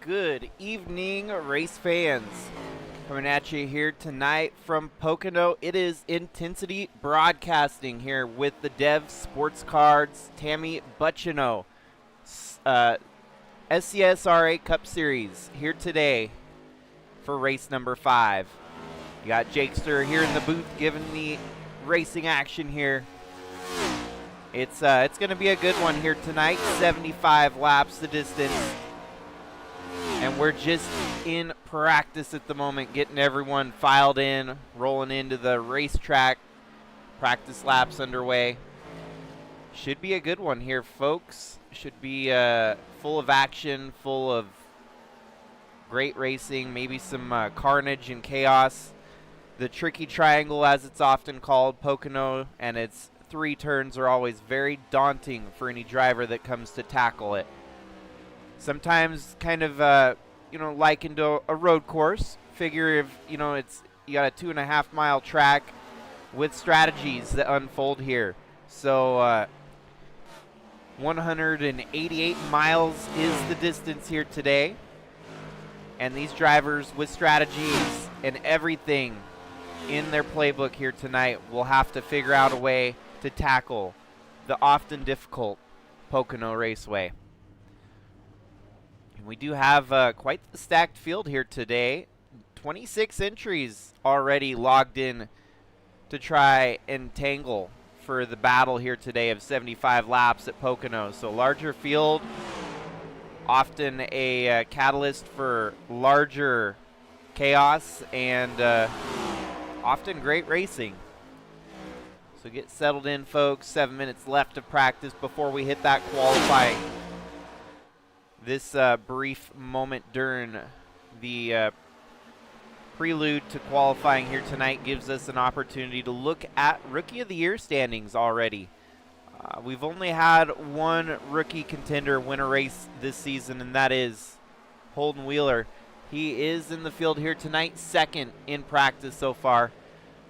Good evening, race fans. Coming at you here tonight from Pocono. It is Intensity Broadcasting here with the Dev Sports Cards, Tammy Butchino. SCSRA Cup Series here today for race number 5. You got Jakester here in the booth giving the racing action here. It's going to be a good one here tonight. 75 laps the distance. And we're just in practice at the moment, getting everyone filed in, rolling into the racetrack. Practice laps underway. Should be a good one here, folks. Should be full of action, full of great racing, maybe some carnage and chaos. The tricky triangle, as it's often called, Pocono, and its 3 turns are always very daunting for any driver that comes to tackle it. Sometimes kind of, likened to a road course. Figure if, you got a 2.5 mile track with strategies that unfold here. So 188 miles is the distance here today. And these drivers with strategies and everything in their playbook here tonight will have to figure out a way to tackle the often difficult Pocono Raceway. And we do have quite the stacked field here today. 26 entries already logged in to try and tangle for the battle here today of 75 laps at Pocono. So larger field, often a catalyst for larger chaos and often great racing. So get settled in, folks. 7 minutes left of practice before we hit that qualifying. This brief moment during the prelude to qualifying here tonight gives us an opportunity to look at Rookie of the Year standings already. We've only had one rookie contender win a race this season, and that is Holden Wheeler. He is in the field here tonight, second in practice so far.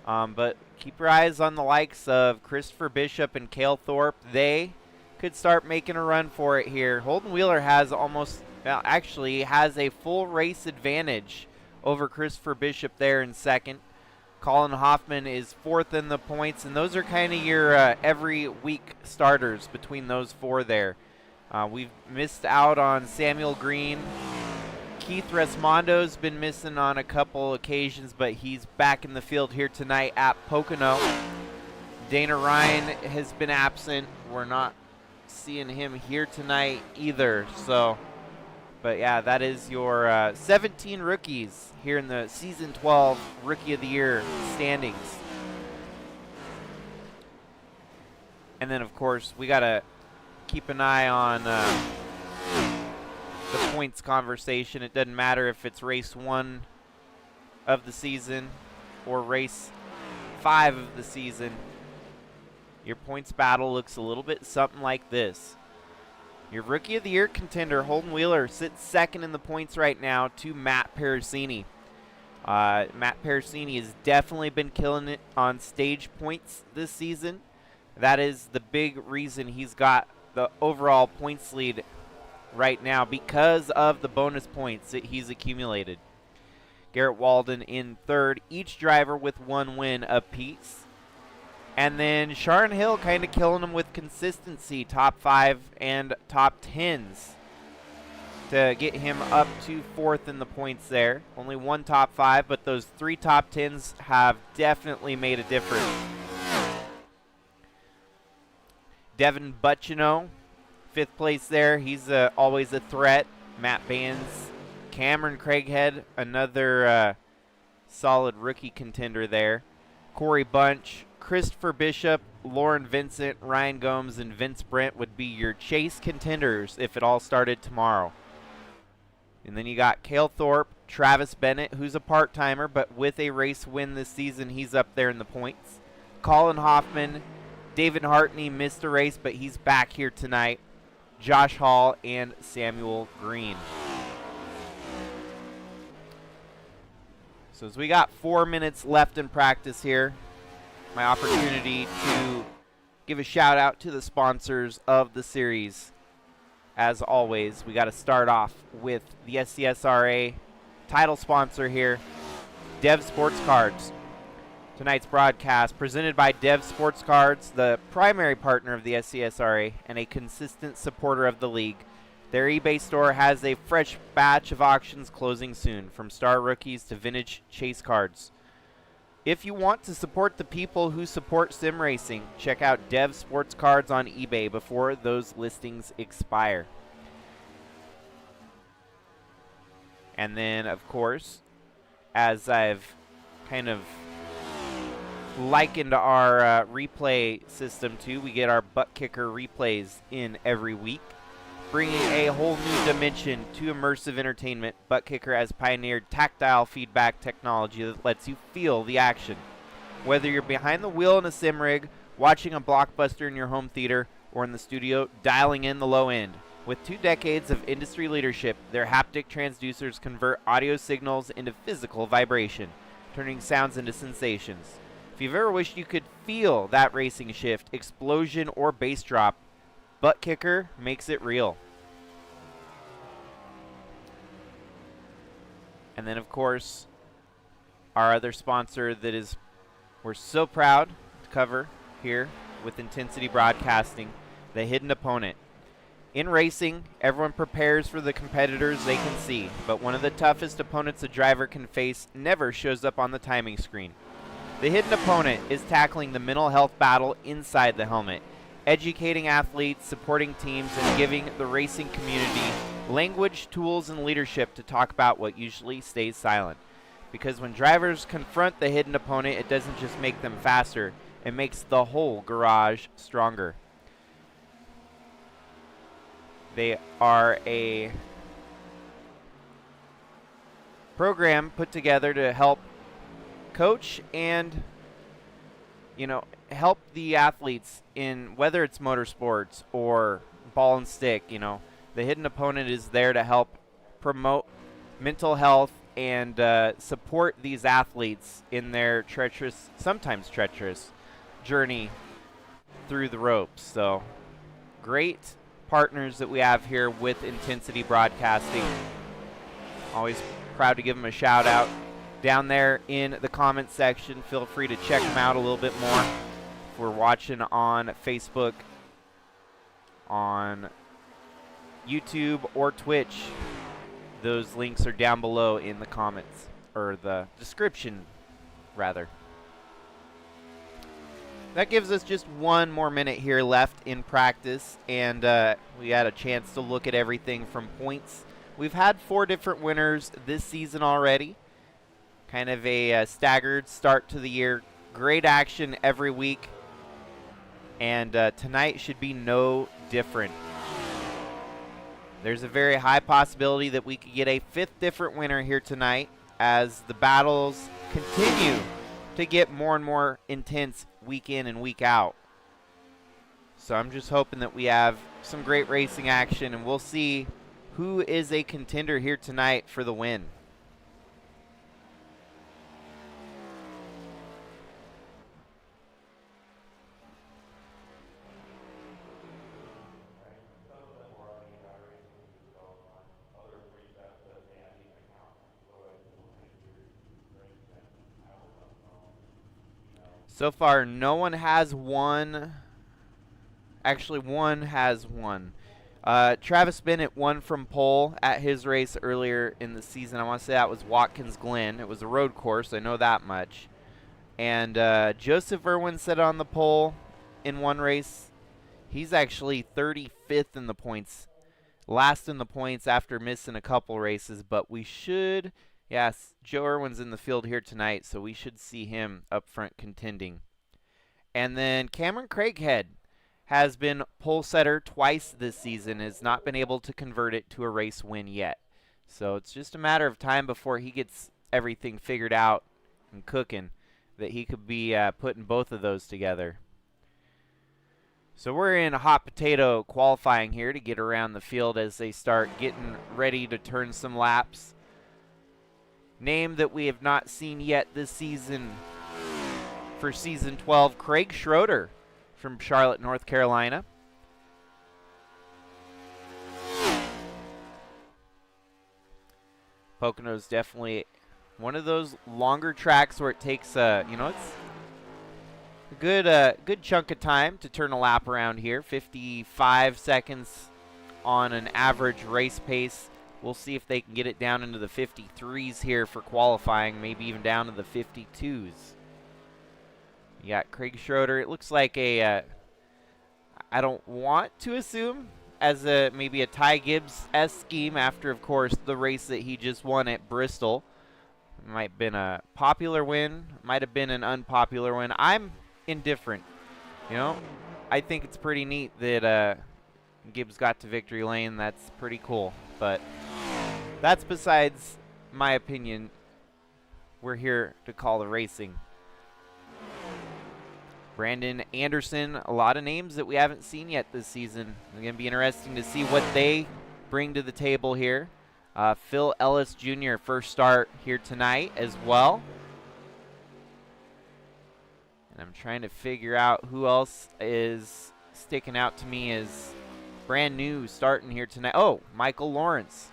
But keep your eyes on the likes of Christopher Bishop and Cale Thorpe. They could start making a run for it here. Holden Wheeler has has a full race advantage over Christopher Bishop there in second. Colin Hoffman is fourth in the points, and those are kind of your every week starters between those 4 there. We've missed out on Samuel Green. Keith Resmondo's been missing on a couple occasions, but he's back in the field here tonight at Pocono. Dana Ryan has been absent. We're not seeing him here tonight either. But yeah, that is your 17 rookies here in the Season 12 Rookie of the Year standings. And then, of course, we got to keep an eye on the points conversation. It doesn't matter if it's race 1 of the season or race 5 of the season. Your points battle looks a little bit something like this. Your Rookie of the Year contender, Holden Wheeler, sits second in the points right now to Matt Parasini. Matt Parasini has definitely been killing it on stage points this season. That is the big reason he's got the overall points lead right now, because of the bonus points that he's accumulated. Garrett Walden in third, each driver with 1 win apiece. And then Sharon Hill kind of killing them with consistency, top 5 and top 10s to get him up to 4th in the points there. Only 1 top 5, but those 3 top 10s have definitely made a difference. Devin Butchino, 5th place there. He's always a threat. Matt Bands, Cameron Craighead, another solid rookie contender there. Corey Bunch, Christopher Bishop, Lauren Vincent, Ryan Gomes, and Vince Brent would be your chase contenders if it all started tomorrow. And then you got Cale Thorpe, Travis Bennett, who's a part-timer, but with a race win this season, he's up there in the points. Colin Hoffman, David Hartney missed a race, but he's back here tonight. Josh Hall, and Samuel Green. So as we got 4 minutes left in practice here, my opportunity to give a shout out to the sponsors of the series. as always, we got to start off with the SCSRA title sponsor here, Dev Sports Cards. Tonight's broadcast presented by Dev Sports Cards, the primary partner of the SCSRA and a consistent supporter of the league. Their eBay store has a fresh batch of auctions closing soon, from star rookies to vintage chase cards. If you want to support the people who support sim racing, check out Dev Sports Cards on eBay before those listings expire. And then, of course, as I've kind of likened our replay system to, we get our butt kicker replays in every week, bringing a whole new dimension to immersive entertainment. Butt Kicker has pioneered tactile feedback technology that lets you feel the action. Whether you're behind the wheel in a sim rig, watching a blockbuster in your home theater, or in the studio dialing in the low end. With 2 decades of industry leadership, their haptic transducers convert audio signals into physical vibration, turning sounds into sensations. If you've ever wished you could feel that racing shift, explosion, or bass drop, Butt Kicker makes it real. And then, of course, our other sponsor that is we're so proud to cover here with Intensity Broadcasting, the Hidden Opponent. In racing, everyone prepares for the competitors they can see, but one of the toughest opponents a driver can face never shows up on the timing screen. The Hidden Opponent is tackling the mental health battle inside the helmet, educating athletes, supporting teams, and giving the racing community language, tools, and leadership to talk about what usually stays silent. Because when drivers confront the hidden opponent, it doesn't just make them faster, it makes the whole garage stronger. They are a program put together to help coach and, help the athletes in whether it's motorsports or ball and stick. The hidden opponent is there to help promote mental health and support these athletes in their sometimes treacherous journey through the ropes. So great partners that we have here with Intensity Broadcasting. Always proud to give them a shout out. Down there in the comment section, feel free to check them out a little bit more. If we're watching on Facebook, on YouTube, or Twitch, those links are down below in the comments, or the description, rather. That gives us just one more minute here left in practice, and we had a chance to look at everything from points. We've had 4 different winners this season already. Kind of a staggered start to the year. Great action every week. And tonight should be no different. There's a very high possibility that we could get a 5th different winner here tonight as the battles continue to get more and more intense week in and week out. So I'm just hoping that we have some great racing action, and we'll see who is a contender here tonight for the win. So far, no one has won. Actually, one has won. Travis Bennett won from pole at his race earlier in the season. I want to say that was Watkins Glen. It was a road course. I know that much. And Joseph Irwin set on the pole in one race. He's actually 35th in the points. Last in the points after missing a couple races. But we should... Yes, Joe Irwin's in the field here tonight, so we should see him up front contending. And then Cameron Craighead has been pole setter twice this season, has not been able to convert it to a race win yet. So it's just a matter of time before he gets everything figured out and cooking, that he could be putting both of those together. So we're in a hot potato qualifying here to get around the field as they start getting ready to turn some laps. Name that we have not seen yet this season for Season 12, Craig Schroeder from Charlotte, North Carolina. Pocono is definitely one of those longer tracks where it takes, you know, it's a good chunk of time to turn a lap around here. 55 seconds on an average race pace. We'll see if they can get it down into the 53s here for qualifying, maybe even down to the 52s. You got Craig Schroeder. It looks like a, I don't want to assume, as maybe a Ty Gibbs-esque scheme after, of course, the race that he just won at Bristol. Might have been a popular win, might have been an unpopular win. I'm indifferent. You know, I think it's pretty neat that Gibbs got to victory lane. That's pretty cool, but that's besides my opinion. We're here to call the racing. Brandon Anderson, a lot of names that we haven't seen yet this season. It's going to be interesting to see what they bring to the table here. Phil Ellis Jr., first start here tonight as well. And I'm trying to figure out who else is sticking out to me as brand new starting here tonight. Oh, Michael Lawrence.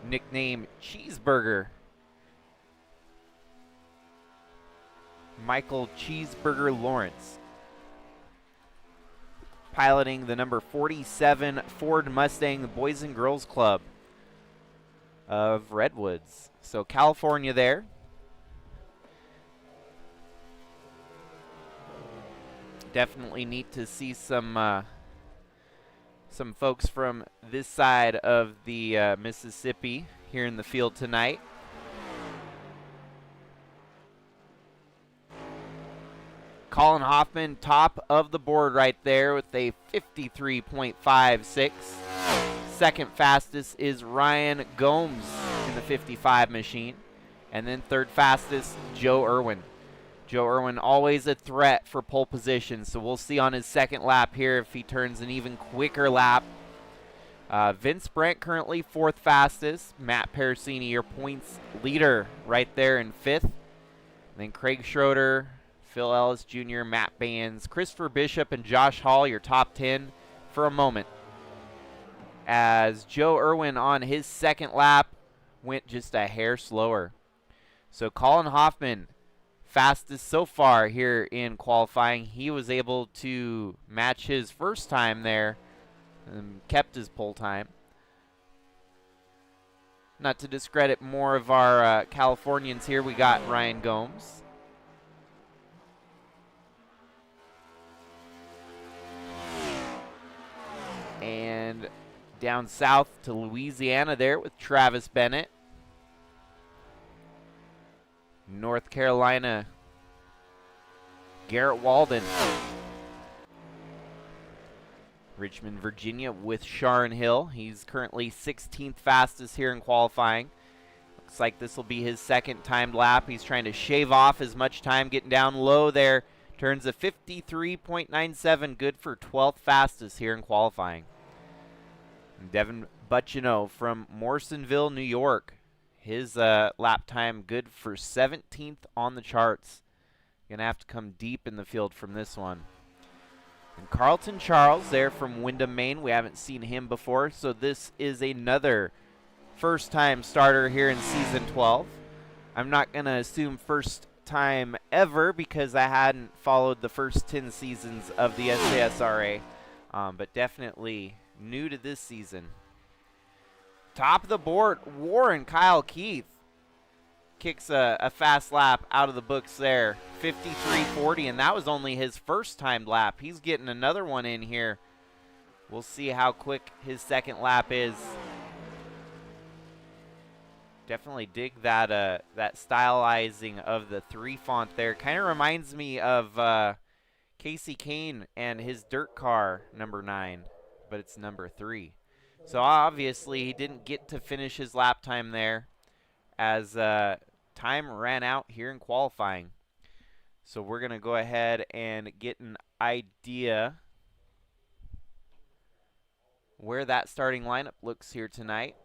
Nickname Cheeseburger. Michael Cheeseburger Lawrence. Piloting the number 47 Ford Mustang, the Boys and Girls Club of Redwoods. So California there. Definitely neat to see some folks from this side of the Mississippi here in the field tonight. Colin Hoffman, top of the board right there with a 53.56. Second fastest is Ryan Gomes in the 55 machine. And then third fastest, Joe Irwin. Joe Irwin always a threat for pole position, so we'll see on his second lap here if he turns an even quicker lap. Vince Brent currently fourth fastest. Matt Parasini, your points leader right there in fifth. And then Craig Schroeder, Phil Ellis Jr., Matt Bands, Christopher Bishop, and Josh Hall, your top 10 for a moment. As Joe Irwin on his second lap went just a hair slower. So Colin Hoffman, fastest so far here in qualifying. He was able to match his first time there and kept his pole time. Not to discredit more of our Californians here, we got Ryan Gomes. And down south to Louisiana there with Travis Bennett. North Carolina, Garrett Walden. Richmond, Virginia with Sharon Hill. He's currently 16th fastest here in qualifying. Looks like this will be his second timed lap. He's trying to shave off as much time, getting down low there. Turns a 53.97, good for 12th fastest here in qualifying. Devin Butchino from Morrisonville, New York. His lap time good for 17th on the charts. Going to have to come deep in the field from this one. And Carlton Charles there from Windham, Maine. We haven't seen him before, so this is another first-time starter here in Season 12. I'm not going to assume first time ever because I hadn't followed the first 10 seasons of the SCSRA, but definitely new to this season. Top of the board, Warren Kyle Keith kicks a fast lap out of the books there, 53.40, and that was only his first timed lap. He's getting another one in here. We'll see how quick his second lap is. Definitely dig that that stylizing of the 3 font there. Kind of reminds me of Casey Kane and his dirt car number 9, but it's number 3. So obviously he didn't get to finish his lap time there as time ran out here in qualifying. So we're going to go ahead and get an idea where that starting lineup looks here tonight.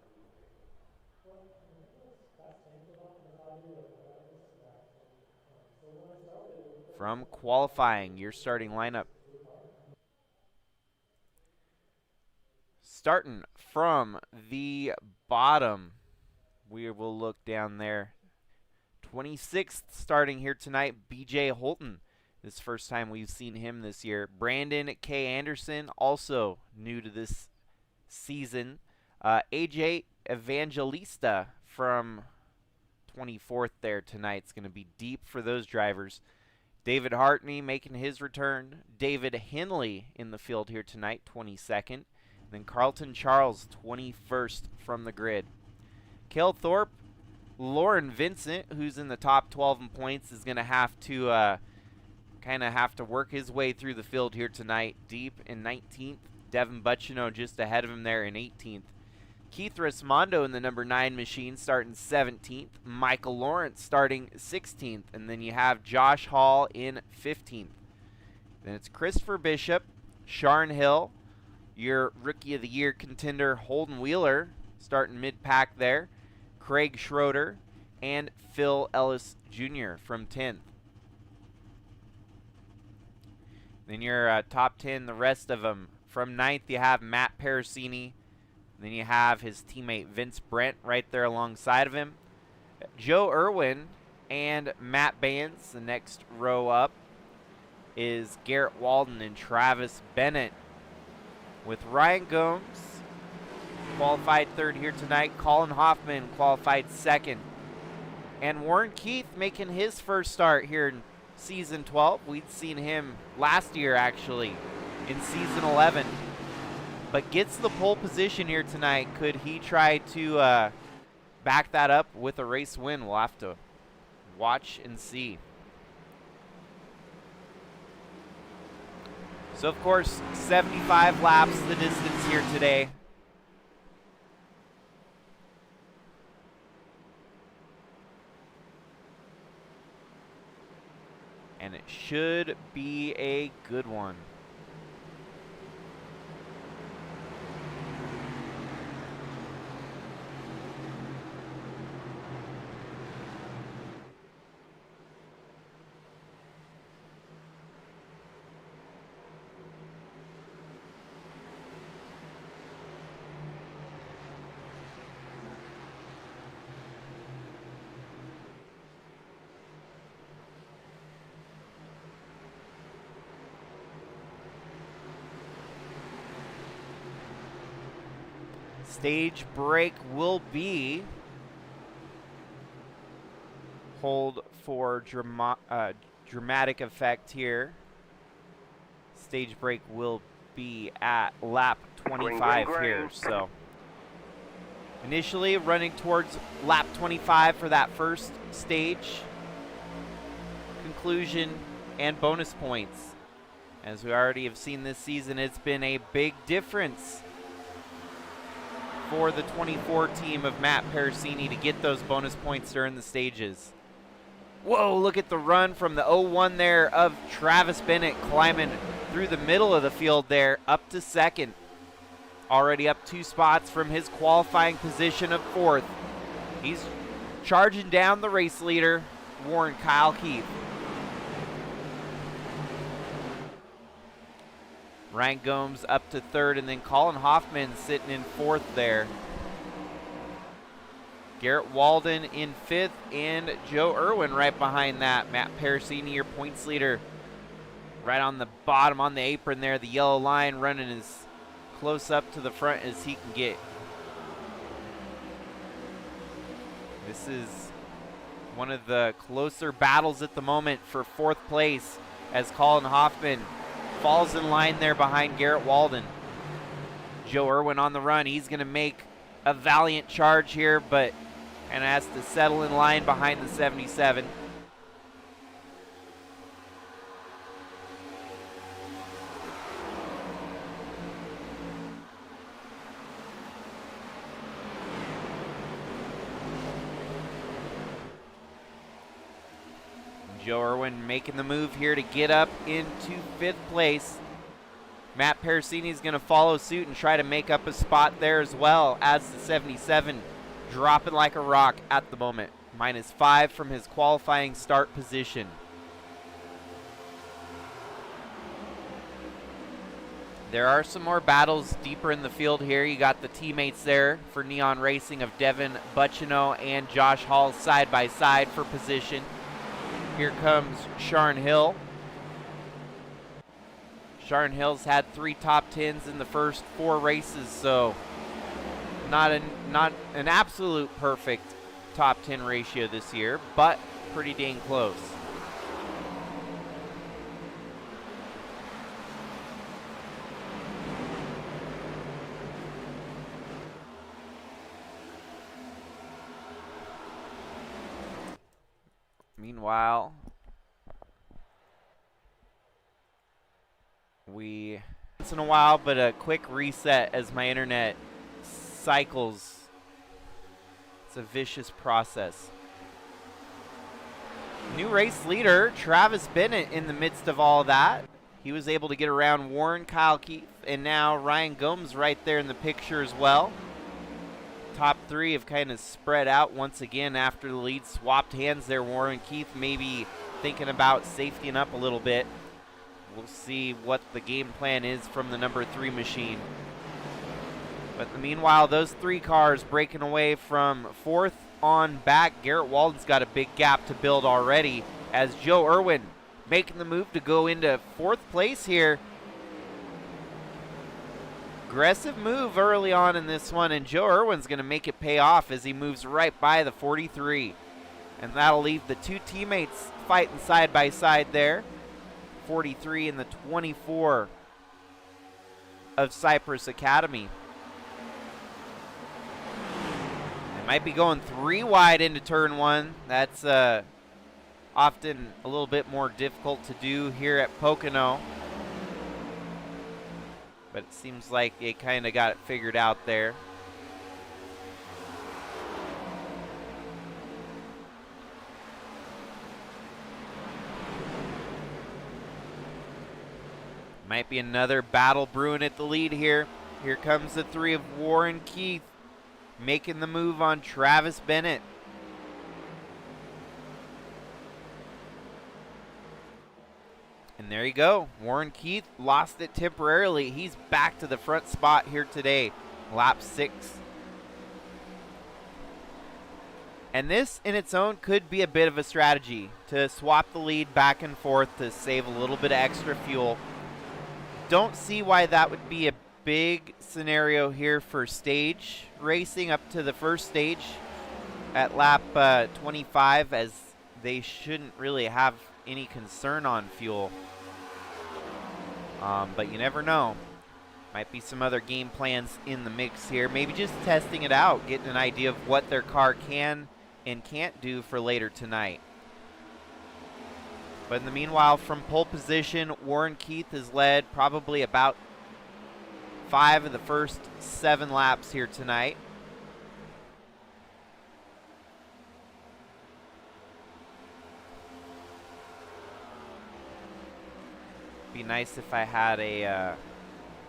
From qualifying, your starting lineup. Starting from the bottom, we will look down there. 26th starting here tonight, BJ Holton. This is the first time we've seen him this year. Brandon K. Anderson, also new to this season. AJ Evangelista from 24th there tonight. It's going to be deep for those drivers. David Hartney making his return. David Henley in the field here tonight, 22nd. And then Carlton Charles, 21st from the grid. Cale Thorpe, Lauren Vincent, who's in the top 12 in points, is going to have to kind of have to work his way through the field here tonight. Deep in 19th. Devin Butchino just ahead of him there in 18th. Keith Rismondo in the number 9 machine starting 17th. Michael Lawrence starting 16th. And then you have Josh Hall in 15th. Then it's Christopher Bishop, Sharn Hill, your Rookie of the Year contender Holden Wheeler starting mid-pack there. Craig Schroeder and Phil Ellis Jr. from 10th. Then your top 10, the rest of them. From 9th, you have Matt Parasini. Then you have his teammate Vince Brent right there alongside of him. Joe Irwin and Matt Bands. The next row up is Garrett Walden and Travis Bennett. With Ryan Gomes qualified 3rd here tonight. Colin Hoffman qualified 2nd. And Warren Keith making his first start here in Season 12. We'd seen him last year, actually, in Season 11. But gets the pole position here tonight. Could he try to back that up with a race win? We'll have to watch and see. So, of course, 75 laps the distance here today. And it should be a good one. Stage break will be, hold for dramatic effect here. Stage break will be at lap 25 here. So initially running towards lap 25 for that first stage. Conclusion and bonus points. As we already have seen this season, it's been a big difference for the 24 team of Matt Parasini to get those bonus points during the stages. Whoa, look at the run from the 0-1 there of Travis Bennett climbing through the middle of the field there up to 2nd. Already up 2 spots from his qualifying position of 4th. He's charging down the race leader, Warren Kyle Keith. Ryan Gomes up to 3rd, and then Colin Hoffman sitting in 4th there. Garrett Walden in 5th, and Joe Irwin right behind that. Matt Parasini, your points leader, right on the bottom on the apron there. The yellow line running as close up to the front as he can get. This is one of the closer battles at the moment for 4th place as Colin Hoffman falls in line there behind Garrett Walden. Joe Irwin on the run. He's going to make a valiant charge here, but and has to settle in line behind the 77. Joe Irwin making the move here to get up into 5th place. Matt Parasini is going to follow suit and try to make up a spot there as well, as the 77 dropping like a rock at the moment. -5 from his qualifying start position. There are some more battles deeper in the field here. You got the teammates there for Neon Racing of Devin Butchino and Josh Hall side by side for position. Here comes Sharn Hill. Sharn Hill's had 3 top 10s in the first 4 races, so not an absolute perfect top 10 ratio this year, but pretty dang close. Meanwhile, once in a while, but a quick reset as my internet cycles. It's a vicious process. New race leader, Travis Bennett, in the midst of all that. He was able to get around Warren, Kyle Keith, and now Ryan Gomes right there in the picture as well. Top 3 have kind of spread out once again after the lead swapped hands there. Warren Keith maybe thinking about safetying up a little bit. We'll see what the game plan is from the number 3 machine. But meanwhile, those 3 cars breaking away from 4th on back. Garrett Walden's got a big gap to build already as Joe Irwin making the move to go into 4th place here. Aggressive move early on in this one, and Joe Irwin's going to make it pay off as he moves right by the 43. And that'll leave the 2 teammates fighting side by side there. 43 and the 24 of Cypress Academy. They might be going 3 wide into turn 1. That's often a little bit more difficult to do here at Pocono. But it seems like they kind of got it figured out there. Might be another battle brewing at the lead here. Here comes the 3 of Warren Keith making the move on Travis Bennett. And there you go. Warren Keith lost it temporarily. He's back to the front spot here today. Lap 6. And this in its own could be a bit of a strategy to swap the lead back and forth to save a little bit of extra fuel. Don't see why that would be a big scenario here for stage racing up to the first stage at lap 25, as they shouldn't really have any concern on fuel. But you never know. Might be some other game plans in the mix here. Maybe just testing it out, getting an idea of what their car can and can't do for later tonight. But in the meanwhile, from pole position, Warren Keith has led probably about 5 of the first 7 laps here tonight. Be nice if I had a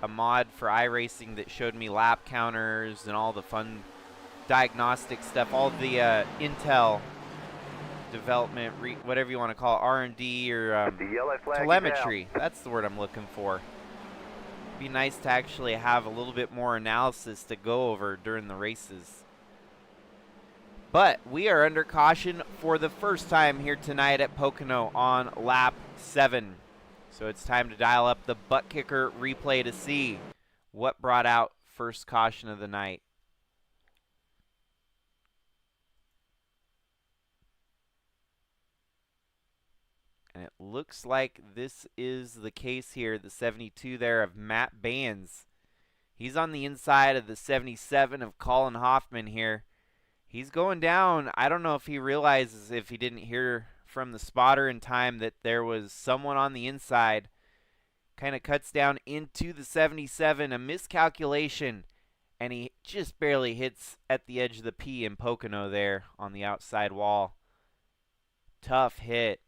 mod for iRacing that showed me lap counters and all the fun diagnostic stuff, all the Intel development, whatever you want to call it, R&D or telemetry. That's the word I'm looking for. Be nice to actually have a little bit more analysis to go over during the races. But we are under caution for the first time here tonight at Pocono on lap 7. So it's time to dial up the butt kicker replay to see what brought out first caution of the night. And it looks like this is the case here. The 72 there of Matt Baines. He's on the inside of the 77 of Colin Hoffman here. He's going down. I don't know if he realizes, if he didn't hear from the spotter in time, that there was someone on the inside. Kind of cuts down into the 77. A miscalculation. And he just barely hits at the edge of the P in Pocono there on the outside wall. Tough hit.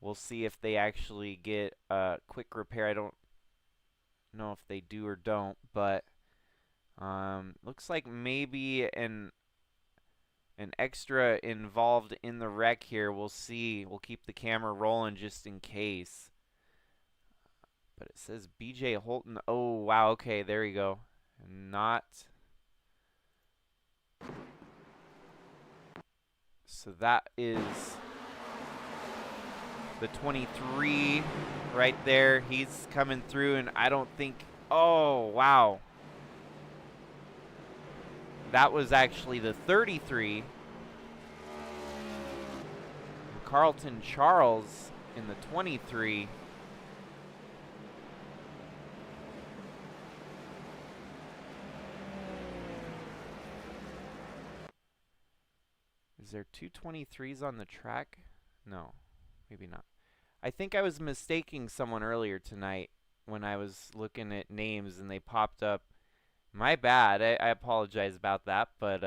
We'll see if they actually get a quick repair. I don't know if they do or don't, but looks like maybe an extra involved in the wreck here. We'll see. We'll keep the camera rolling just in case. But it says BJ Holton. Oh, wow. Okay, there you go. Not. So that is the 23 right there. He's coming through, and I don't think. Oh, wow. That was actually the 33. Carlton Charles in the 23. Is there two 23s on the track? No, maybe not. I think I was mistaking someone earlier tonight when I was looking at names and they popped up. My bad. I apologize about that, but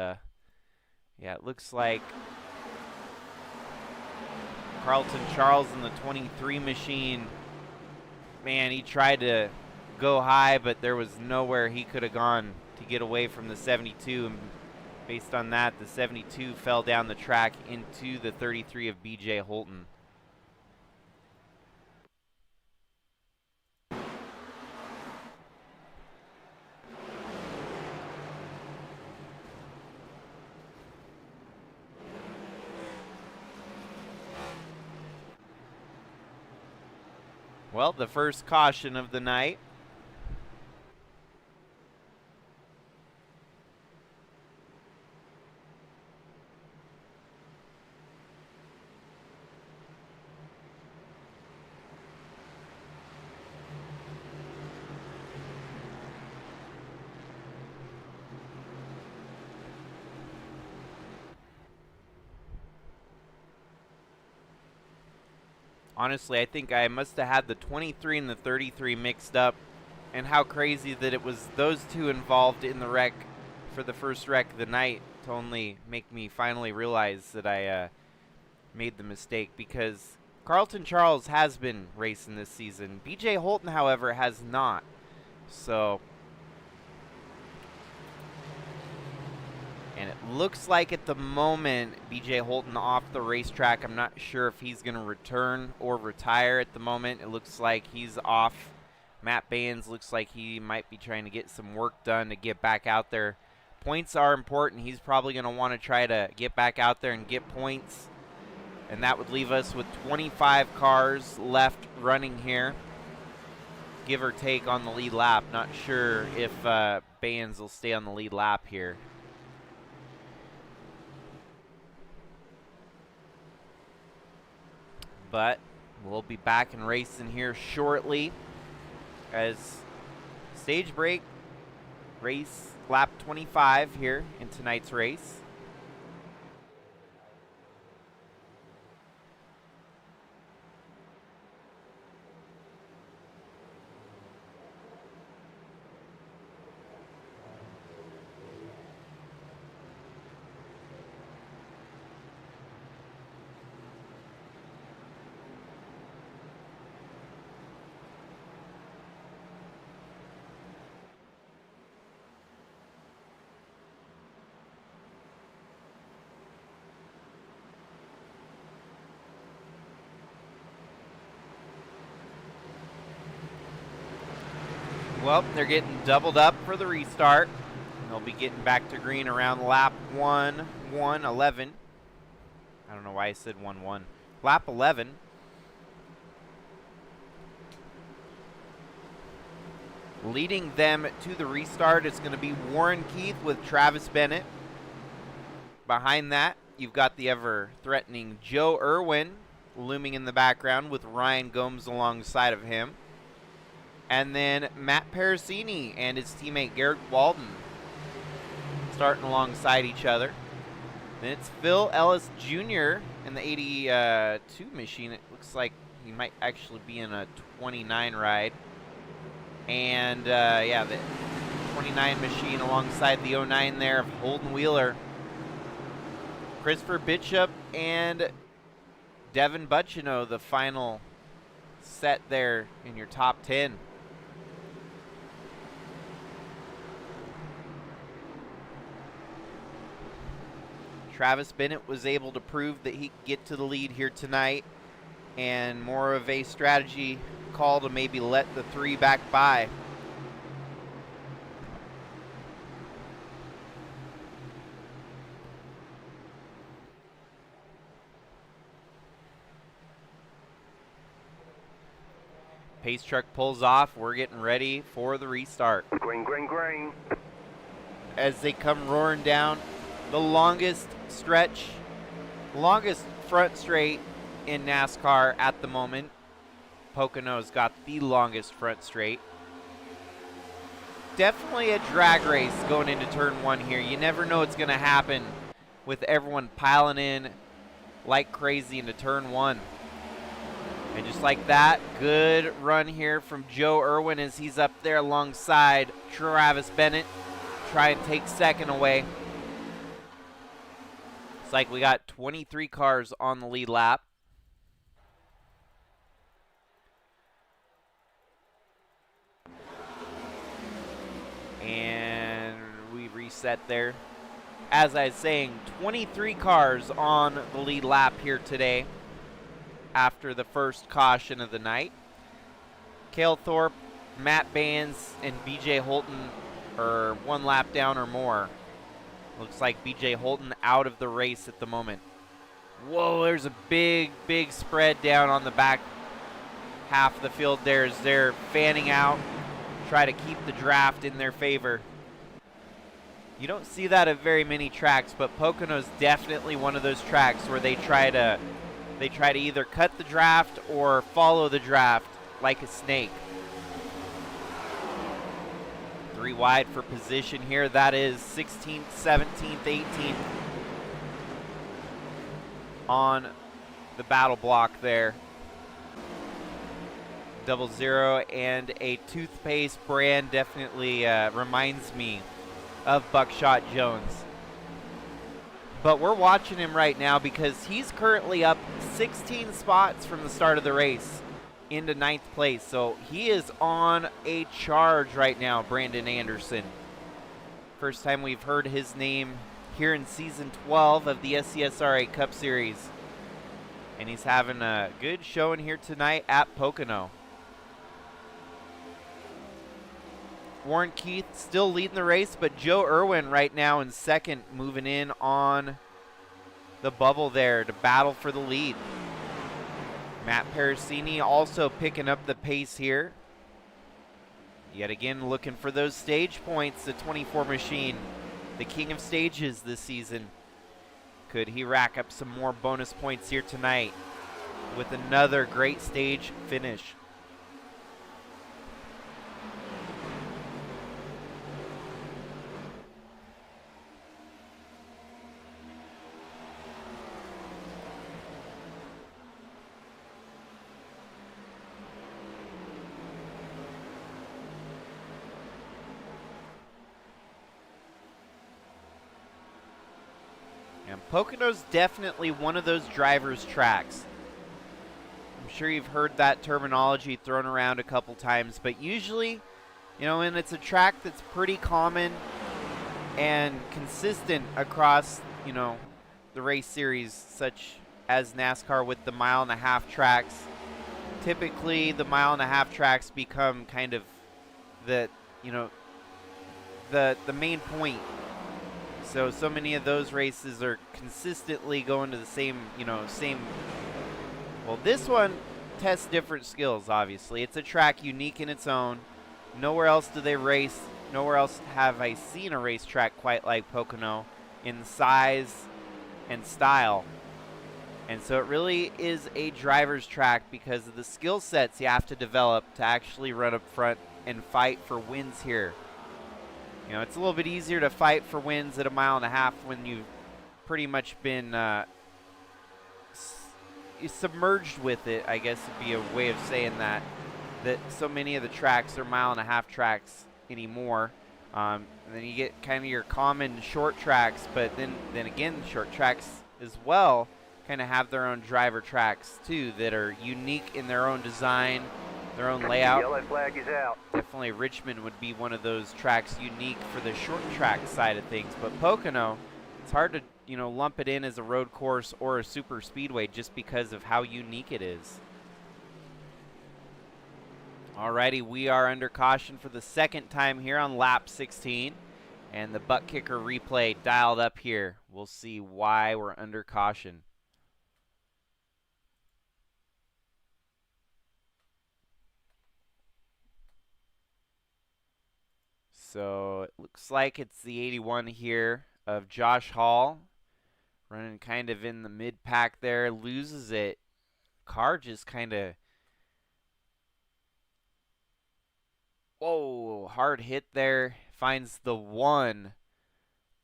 yeah, it looks like Carlton Charles in the 23 machine. Man, he tried to go high, but there was nowhere he could have gone to get away from the 72. And based on that, the 72 fell down the track into the 33 of BJ Holton. Well, the first caution of the night. Honestly, I think I must have had the 23 and the 33 mixed up, and how crazy that it was those two involved in the wreck for the first wreck of the night to only make me finally realize that I made the mistake, because Carlton Charles has been racing this season. BJ Holton, however, has not. So, and it looks like at the moment BJ Holton off the racetrack. I'm not sure if he's going to return or retire at the moment. It looks like he's off. Matt Baines looks like he might be trying to get some work done to get back out there. Points are important. He's probably going to want to try to get back out there and get points. And that would leave us with 25 cars left running here, give or take on the lead lap. Not sure if Baines will stay on the lead lap here. But we'll be back and racing here shortly as stage break race lap 25 here in tonight's race. Well, they're getting doubled up for the restart. They'll be getting back to green around lap 11. I don't know why I said 1-1. Lap 11. Leading them to the restart is going to be Warren Keith with Travis Bennett. Behind that, you've got the ever-threatening Joe Irwin looming in the background with Ryan Gomes alongside of him. And then Matt Parasini and his teammate Garrett Walden starting alongside each other. Then it's Phil Ellis Jr. in the 82 machine. It looks like he might actually be in a 29 ride. And yeah, the 29 machine alongside the 09 there of Holden Wheeler. Christopher Bishop and Devin Butchino, the final set there in your top 10. Travis Bennett was able to prove that he could get to the lead here tonight. and more of a strategy call to maybe let the 3 back by. Pace truck pulls off. We're getting ready for the restart. Green, green, green. As they come roaring down the longest stretch, longest front straight in NASCAR at the moment. Pocono's got the longest front straight. Definitely a drag race going into turn 1 here. You never know what's going to happen with everyone piling in like crazy into turn 1. And just like that, good run here from Joe Irwin as he's up there alongside Travis Bennett. Try and take second away. It's like we got 23 cars on the lead lap. And we reset there. As I was saying, 23 cars on the lead lap here today after the first caution of the night. Cale Thorpe, Matt Baines, and BJ Holton are 1 lap down or more. Looks like BJ Holton out of the race at the moment. Whoa, there's a big spread down on the back half of the field there as they're fanning out, try to keep the draft in their favor. You don't see that at very many tracks, but Pocono's definitely one of those tracks where they try to either cut the draft or follow the draft like a snake. 3 wide for position here. That is 16th, 17th, 18th on the battle block there. 00 and a toothpaste brand definitely reminds me of Buckshot Jones. But we're watching him right now because he's currently up 16 spots from the start of the race into 9th place. So he is on a charge right now, Brandon Anderson. First time we've heard his name here in season 12 of the SCSRA Cup Series. And he's having a good showing here tonight at Pocono. Warren Keith still leading the race, but Joe Irwin right now in second, moving in on the bubble there to battle for the lead. Matt Parasini also picking up the pace here. Yet again looking for those stage points, the 24 machine, the king of stages this season. Could he rack up some more bonus points here tonight with another great stage finish? And Pocono's definitely one of those drivers' tracks. I'm sure you've heard that terminology thrown around a couple times, but usually, you know, and it's a track that's pretty common and consistent across, you know, the race series, such as NASCAR with the 1.5 mile tracks. Typically, the 1.5 mile tracks become kind of the, you know, the main point. So many of those races are consistently going to the same, you know, well, this one tests different skills, obviously. It's a track unique in its own. Nowhere else do they race. Nowhere else have I seen a racetrack quite like Pocono in size and style. And so it really is a driver's track because of the skill sets you have to develop to actually run up front and fight for wins here. You know, it's a little bit easier to fight for wins at 1.5 miles when you've pretty much been submerged with it, I guess would be a way of saying that. That so many of the tracks are 1.5 mile tracks anymore. And then you get kind of your common short tracks, but then again, short tracks as well kind of have their own driver tracks too that are unique in their own design, their own layout. Yellow flag is out. Definitely Richmond would be one of those tracks unique for the short track side of things, but Pocono, it's hard you know, lump it in as a road course or a super speedway just because of how unique it is. Alrighty, we are under caution for the second time here on lap 16. And the butt kicker replay dialed up here. We'll see why we're under caution. So it looks like it's the 81 here of Josh Hall. Running kind of in the mid-pack there. Loses it. Car just kind of... Whoa, hard hit there. Finds the one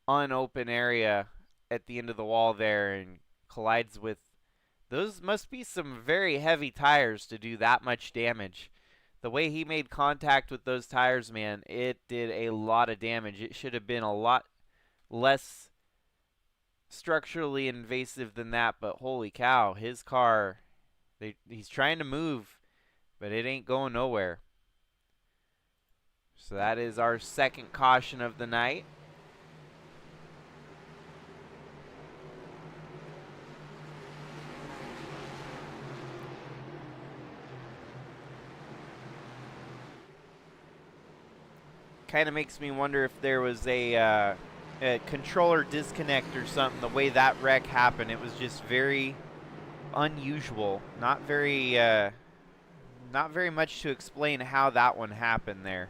unopen area at the end of the wall there and collides with... Those must be some very heavy tires to do that much damage. The way he made contact with those tires, man, it did a lot of damage. It should have been a lot less structurally invasive than that, but holy cow, his car, he's trying to move, but it ain't going nowhere. So that is our second caution of the night. Kind of makes me wonder if there was a controller disconnect or something. The way that wreck happened, it was just very unusual. Not very much to explain how that one happened there.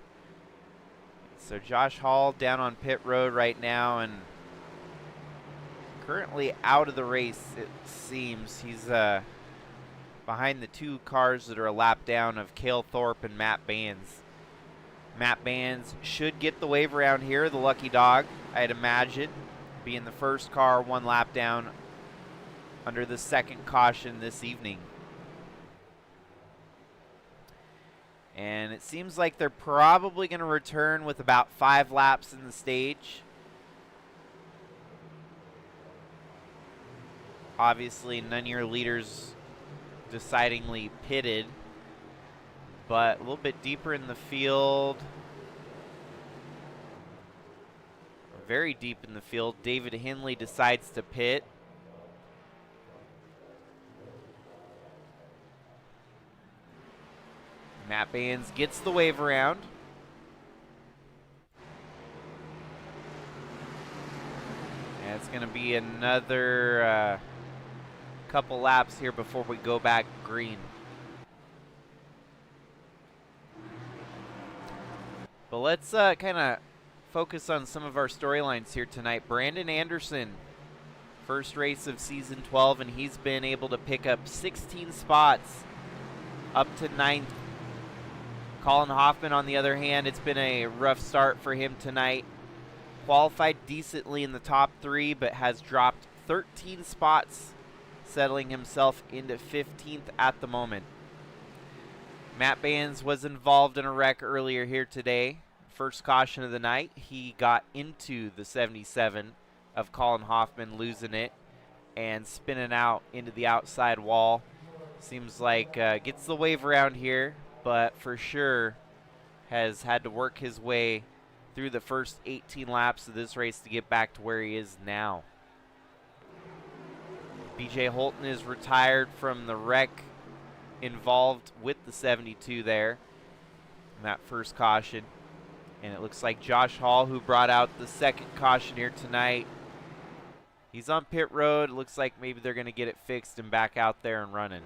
So Josh Hall down on pit road right now and currently out of the race, it seems. He's behind the two cars that are a lap down of Cale Thorpe and Matt Bands. Matt Bands should get the wave around here, the lucky dog, I'd imagine, being the first car one lap down under the second caution this evening. And it seems like they're probably going to return with about 5 laps in the stage. Obviously, none of your leaders decidingly pitted, but a little bit deeper in the field. Very deep in the field. David Hinley decides to pit. Matt Bands gets the wave around. And it's going to be another couple laps here before we go back green. But let's kind of focus on some of our storylines here tonight. Brandon Anderson, first race of season 12, and he's been able to pick up 16 spots up to 9th. Colin Hoffman, on the other hand, it's been a rough start for him tonight. Qualified decently in the top 3, but has dropped 13 spots, settling himself into 15th at the moment. Matt Bands was involved in a wreck earlier here today. First caution of the night. He got into the 77 of Colin Hoffman, losing it and spinning out into the outside wall. Seems like gets the wave around here, but for sure has had to work his way through the first 18 laps of this race to get back to where he is now. BJ Holton is retired from the wreck involved with the 72 there in that first caution. And it looks like Josh Hall, who brought out the second caution here tonight, he's on pit road. It looks like maybe they're going to get it fixed and back out there and running.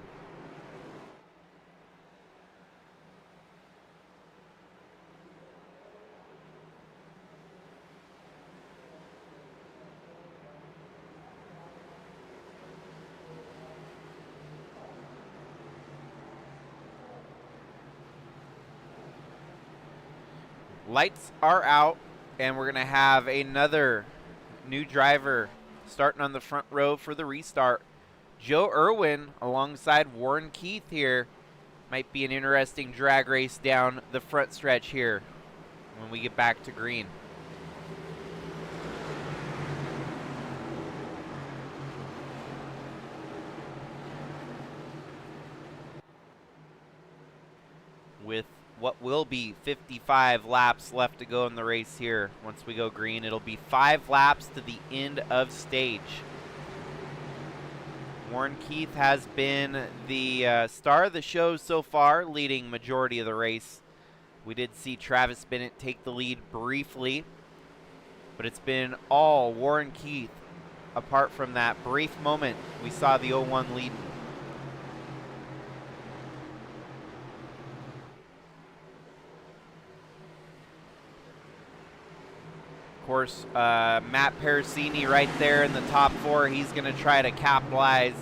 Lights are out, and we're going to have another new driver starting on the front row for the restart. Joe Irwin alongside Warren Keith here. Might be an interesting drag race down the front stretch here when we get back to green. With what will be 55 laps left to go in the race here. Once we go green, it'll be 5 laps to the end of stage. Warren Keith has been the star of the show so far, leading majority of the race. We did see Travis Bennett take the lead briefly, but it's been all Warren Keith apart from that brief moment we saw the 01 leading. Of course, Matt Parasini right there in the top 4. He's going to try to capitalize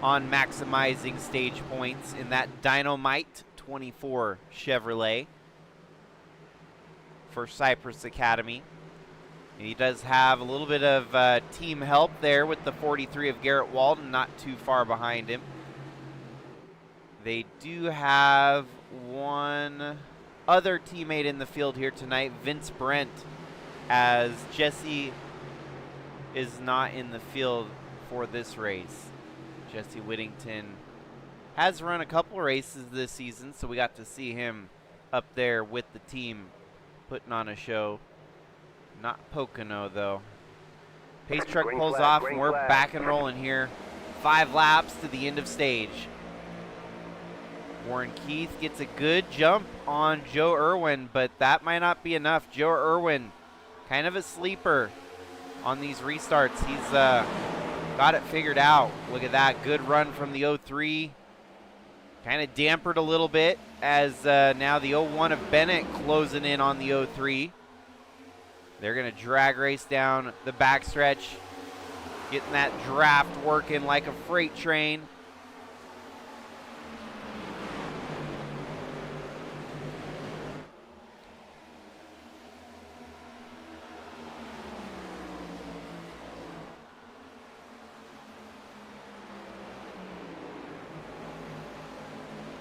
on maximizing stage points in that Dynamite 24 Chevrolet for Cypress Academy. And he does have a little bit of team help there with the 43 of Garrett Walden, not too far behind him. They do have one other teammate in the field here tonight, Vince Brent, as Jesse is not in the field for this race. Jesse Whittington has run a couple races this season, so we got to see him up there with the team putting on a show. Not Pocono, though. Pace truck pulls off, and we're back and rolling here. 5 laps to the end of stage. Warren Keith gets a good jump on Joe Irwin, but that might not be enough. Joe Irwin, kind of a sleeper on these restarts. He's got it figured out. Look at that, good run from the 03. Kind of dampered a little bit as now the 01 of Bennett closing in on the 03. They're going to drag race down the backstretch, getting that draft working like a freight train.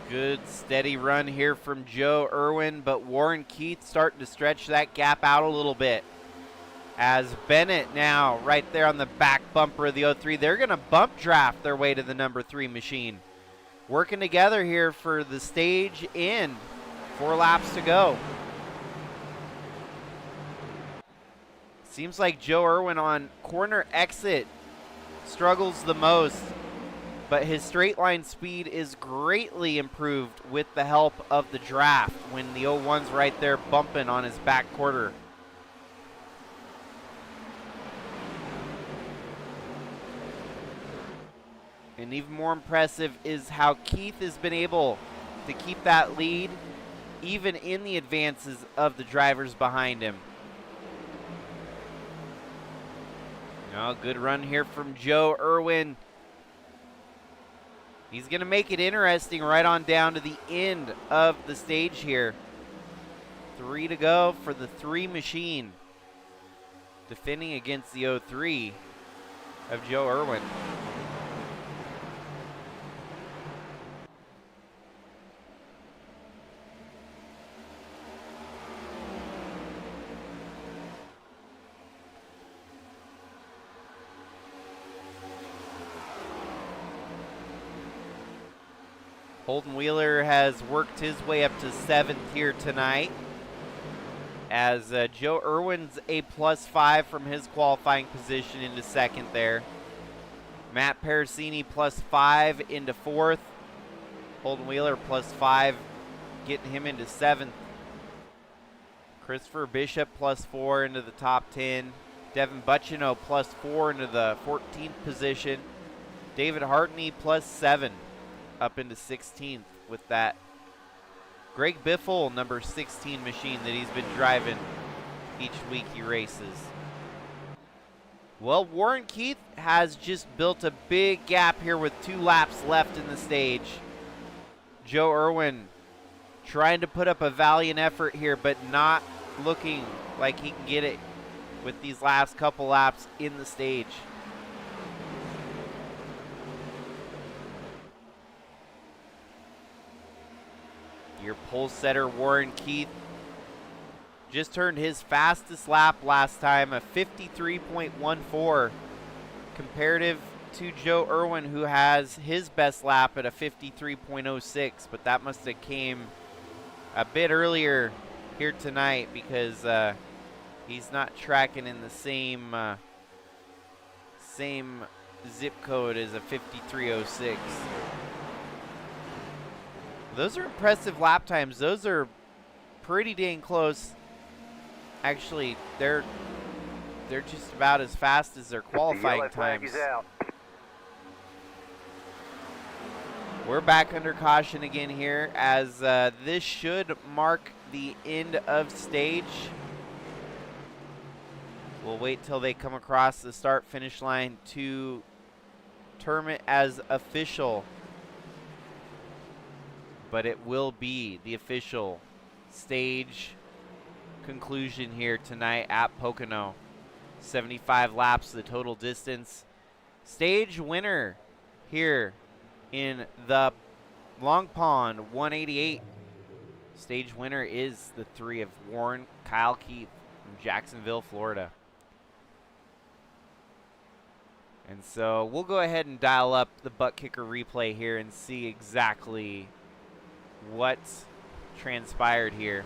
Good steady run here from Joe Irwin, but Warren Keith starting to stretch that gap out a little bit. As Bennett now right there on the back bumper of the 03, they're going to bump draft their way to the number 3 machine. Working together here for the stage end. 4 laps to go. Seems like Joe Irwin on corner exit struggles the most, but his straight line speed is greatly improved with the help of the draft when the 01's right there bumping on his back quarter. And even more impressive is how Keith has been able to keep that lead even in the advances of the drivers behind him. Oh, good run here from Joe Irwin. He's going to make it interesting right on down to the end of the stage here. 3 to go for the 3 machine. Defending against the 03 of Joe Irwin. Holden Wheeler has worked his way up to 7th here tonight, as Joe Irwin's a +5 from his qualifying position into 2nd there. Matt Parasini +5 into 4th. Holden Wheeler +5, getting him into 7th. Christopher Bishop +4 into the top 10. Devin Butchino +4 into the 14th position. David Hartney +7. Up into 16th with that Greg Biffle number 16 machine that he's been driving each week he races. Well, Warren Keith has just built a big gap here with 2 laps left in the stage. Joe Irwin trying to put up a valiant effort here, but not looking like he can get it with these last couple laps in the stage. Your pole setter Warren Keith just turned his fastest lap last time, a 53.14, comparative to Joe Irwin, who has his best lap at a 53.06, but that must have came a bit earlier here tonight because he's not tracking in the same same zip code as a 5306. Those are impressive lap times. Those are pretty dang close. Actually, they're just about as fast as their qualifying Yellow flag times. is out. We're back under caution again here as this should mark the end of stage. We'll wait till they come across the start-finish line to term it as official. But it will be the official stage conclusion here tonight at Pocono. 75 laps, the total distance. Stage winner here in the Long Pond 188. Stage winner is the 3 of Warren Kyle Keith from Jacksonville, Florida. And so we'll go ahead and dial up the butt kicker replay here and see exactly what transpired here.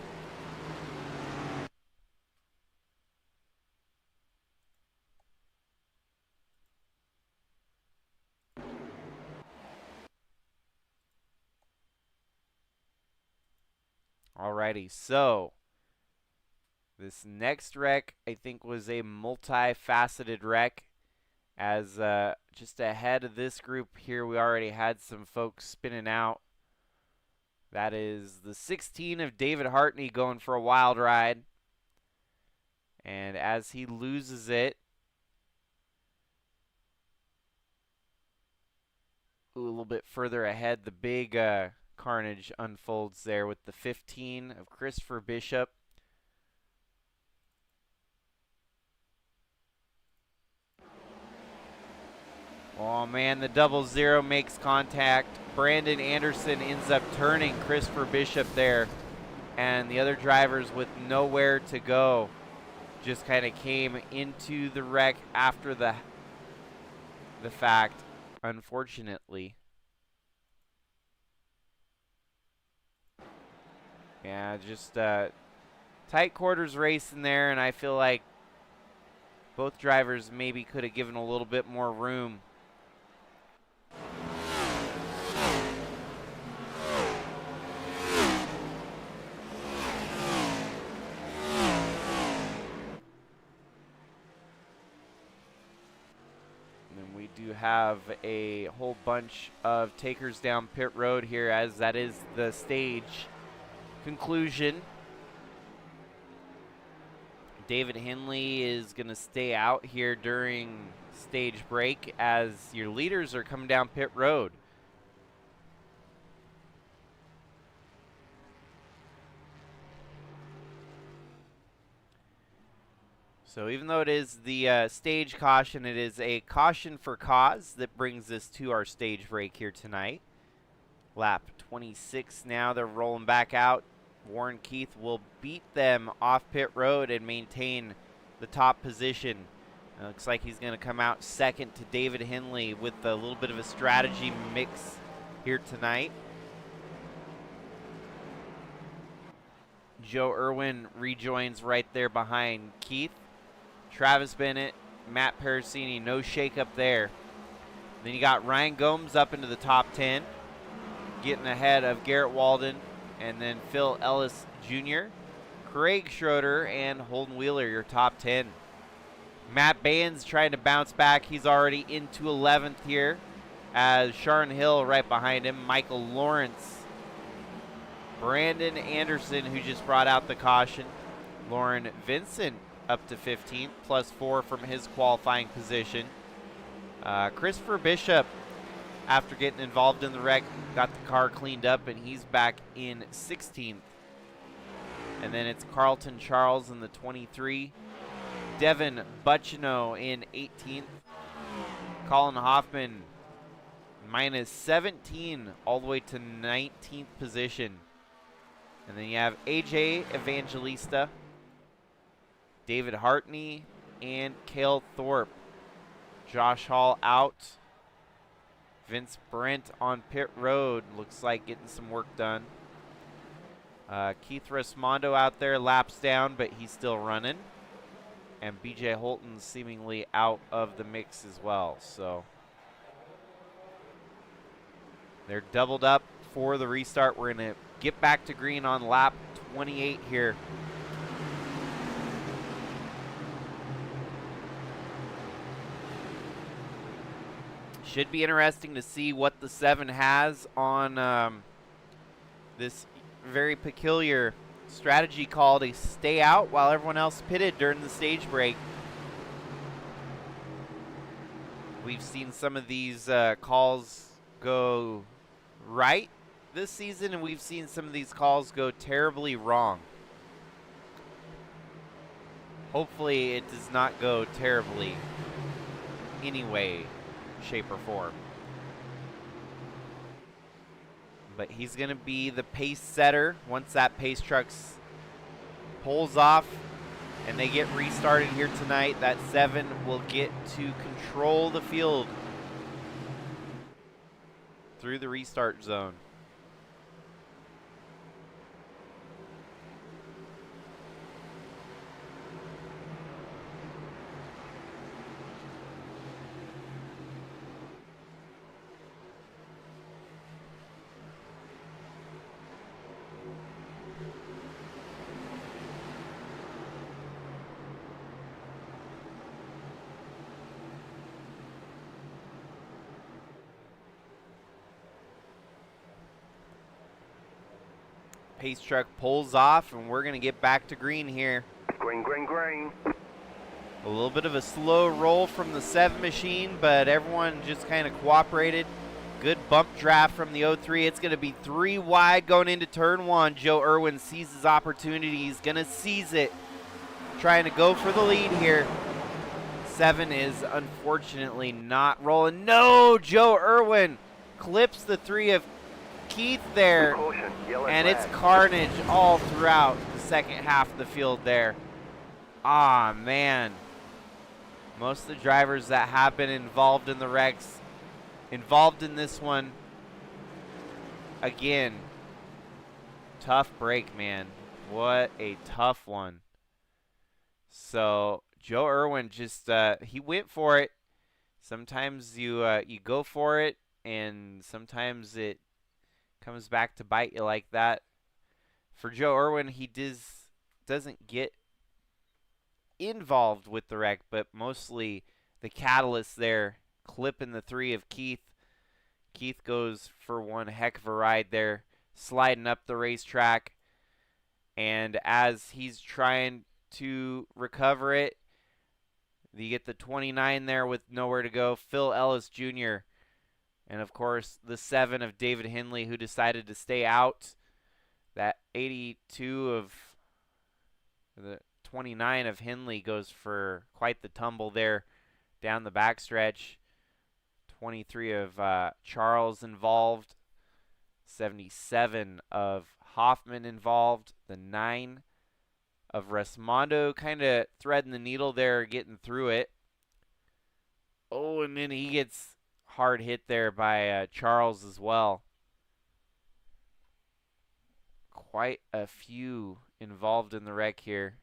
Alrighty, so this next wreck I think was a multifaceted wreck, as just ahead of this group here we already had some folks spinning out. That is the 16 of David Hartney going for a wild ride, and as he loses it, a little bit further ahead, the big carnage unfolds there with the 15 of Christopher Bishop. Oh man, the 00 makes contact. Brandon Anderson ends up turning Christopher Bishop there, and the other drivers with nowhere to go just kind of came into the wreck after the fact, unfortunately. Yeah, just tight quarters race in there, and I feel like both drivers maybe could have given a little bit more room. And we do have a whole bunch of takers down pit road here, as that is the stage conclusion. David Henley is going to stay out here during stage break as your leaders are coming down pit road. So even though it is the stage caution, it is a caution for cause that brings us to our stage break here tonight. Lap 26 now, they're rolling back out. Warren Keith will beat them off pit road and maintain the top position. Looks like he's going to come out second to David Henley with a little bit of a strategy mix here tonight. Joe Irwin rejoins right there behind Keith. Travis Bennett, Matt Parasini, no shakeup there. Then you got Ryan Gomes up into the top 10, getting ahead of Garrett Walden, and then Phil Ellis Jr., Craig Schroeder, and Holden Wheeler, your top 10. Matt Baines trying to bounce back. He's already into 11th here, as Sharon Hill right behind him, Michael Lawrence, Brandon Anderson, who just brought out the caution, Lauren Vincent up to 15th, +4 from his qualifying position. Christopher Bishop, after getting involved in the wreck, got the car cleaned up, and he's back in 16th. And then it's Carlton Charles in the 23. Devin Butchino in 18th. Colin Hoffman -17 all the way to 19th position. And then you have AJ Evangelista, David Hartney, and Cale Thorpe. Josh Hall out. Vince Brent on pit road. Looks like getting some work done. Keith Resmondo out there, laps down, but he's still running. And BJ Holton's seemingly out of the mix as well. So they're doubled up for the restart. We're going to get back to green on lap 28 here. Should be interesting to see what the 7 has on this very peculiar strategy call to stay out while everyone else pitted during the stage break. We've seen some of these calls go right this season, and we've seen some of these calls go terribly wrong. Hopefully it does not go terribly any way, shape, or form. But he's going to be the pace setter once that pace truck pulls off and they get restarted here tonight. That 7 will get to control the field through the restart zone. Pace truck pulls off, and we're going to get back to green here. Green, green, green. A little bit of a slow roll from the 7 machine, but everyone just kind of cooperated. Good bump draft from the 03. It's going to be 3 wide going into turn 1. Joe Irwin sees his opportunity. He's going to seize it, trying to go for the lead here. 7 is unfortunately not rolling. No, Joe Irwin clips the 3 of Keith there, and it's carnage all throughout the second half of the field there. Ah, man. Most of the drivers that have been involved in the wrecks, involved in this one, again, tough break, man. What a tough one. So Joe Irwin just, he went for it. Sometimes you go for it, and sometimes it comes back to bite you like that. For Joe Irwin, he doesn't get involved with the wreck, but mostly the catalyst there, clipping the 3 of Keith. Keith goes for one heck of a ride there, sliding up the racetrack. And as he's trying to recover it, you get the 29 there with nowhere to go, Phil Ellis Jr., and, of course, the 7 of David Henley, who decided to stay out. That 82 of the 29 of Henley goes for quite the tumble there down the backstretch. 23 of Charles involved. 77 of Hoffman involved. The 9 of Resmondo kind of threading the needle there, getting through it. Oh, and then he gets hard hit there by Charles as well. Quite a few involved in the wreck here.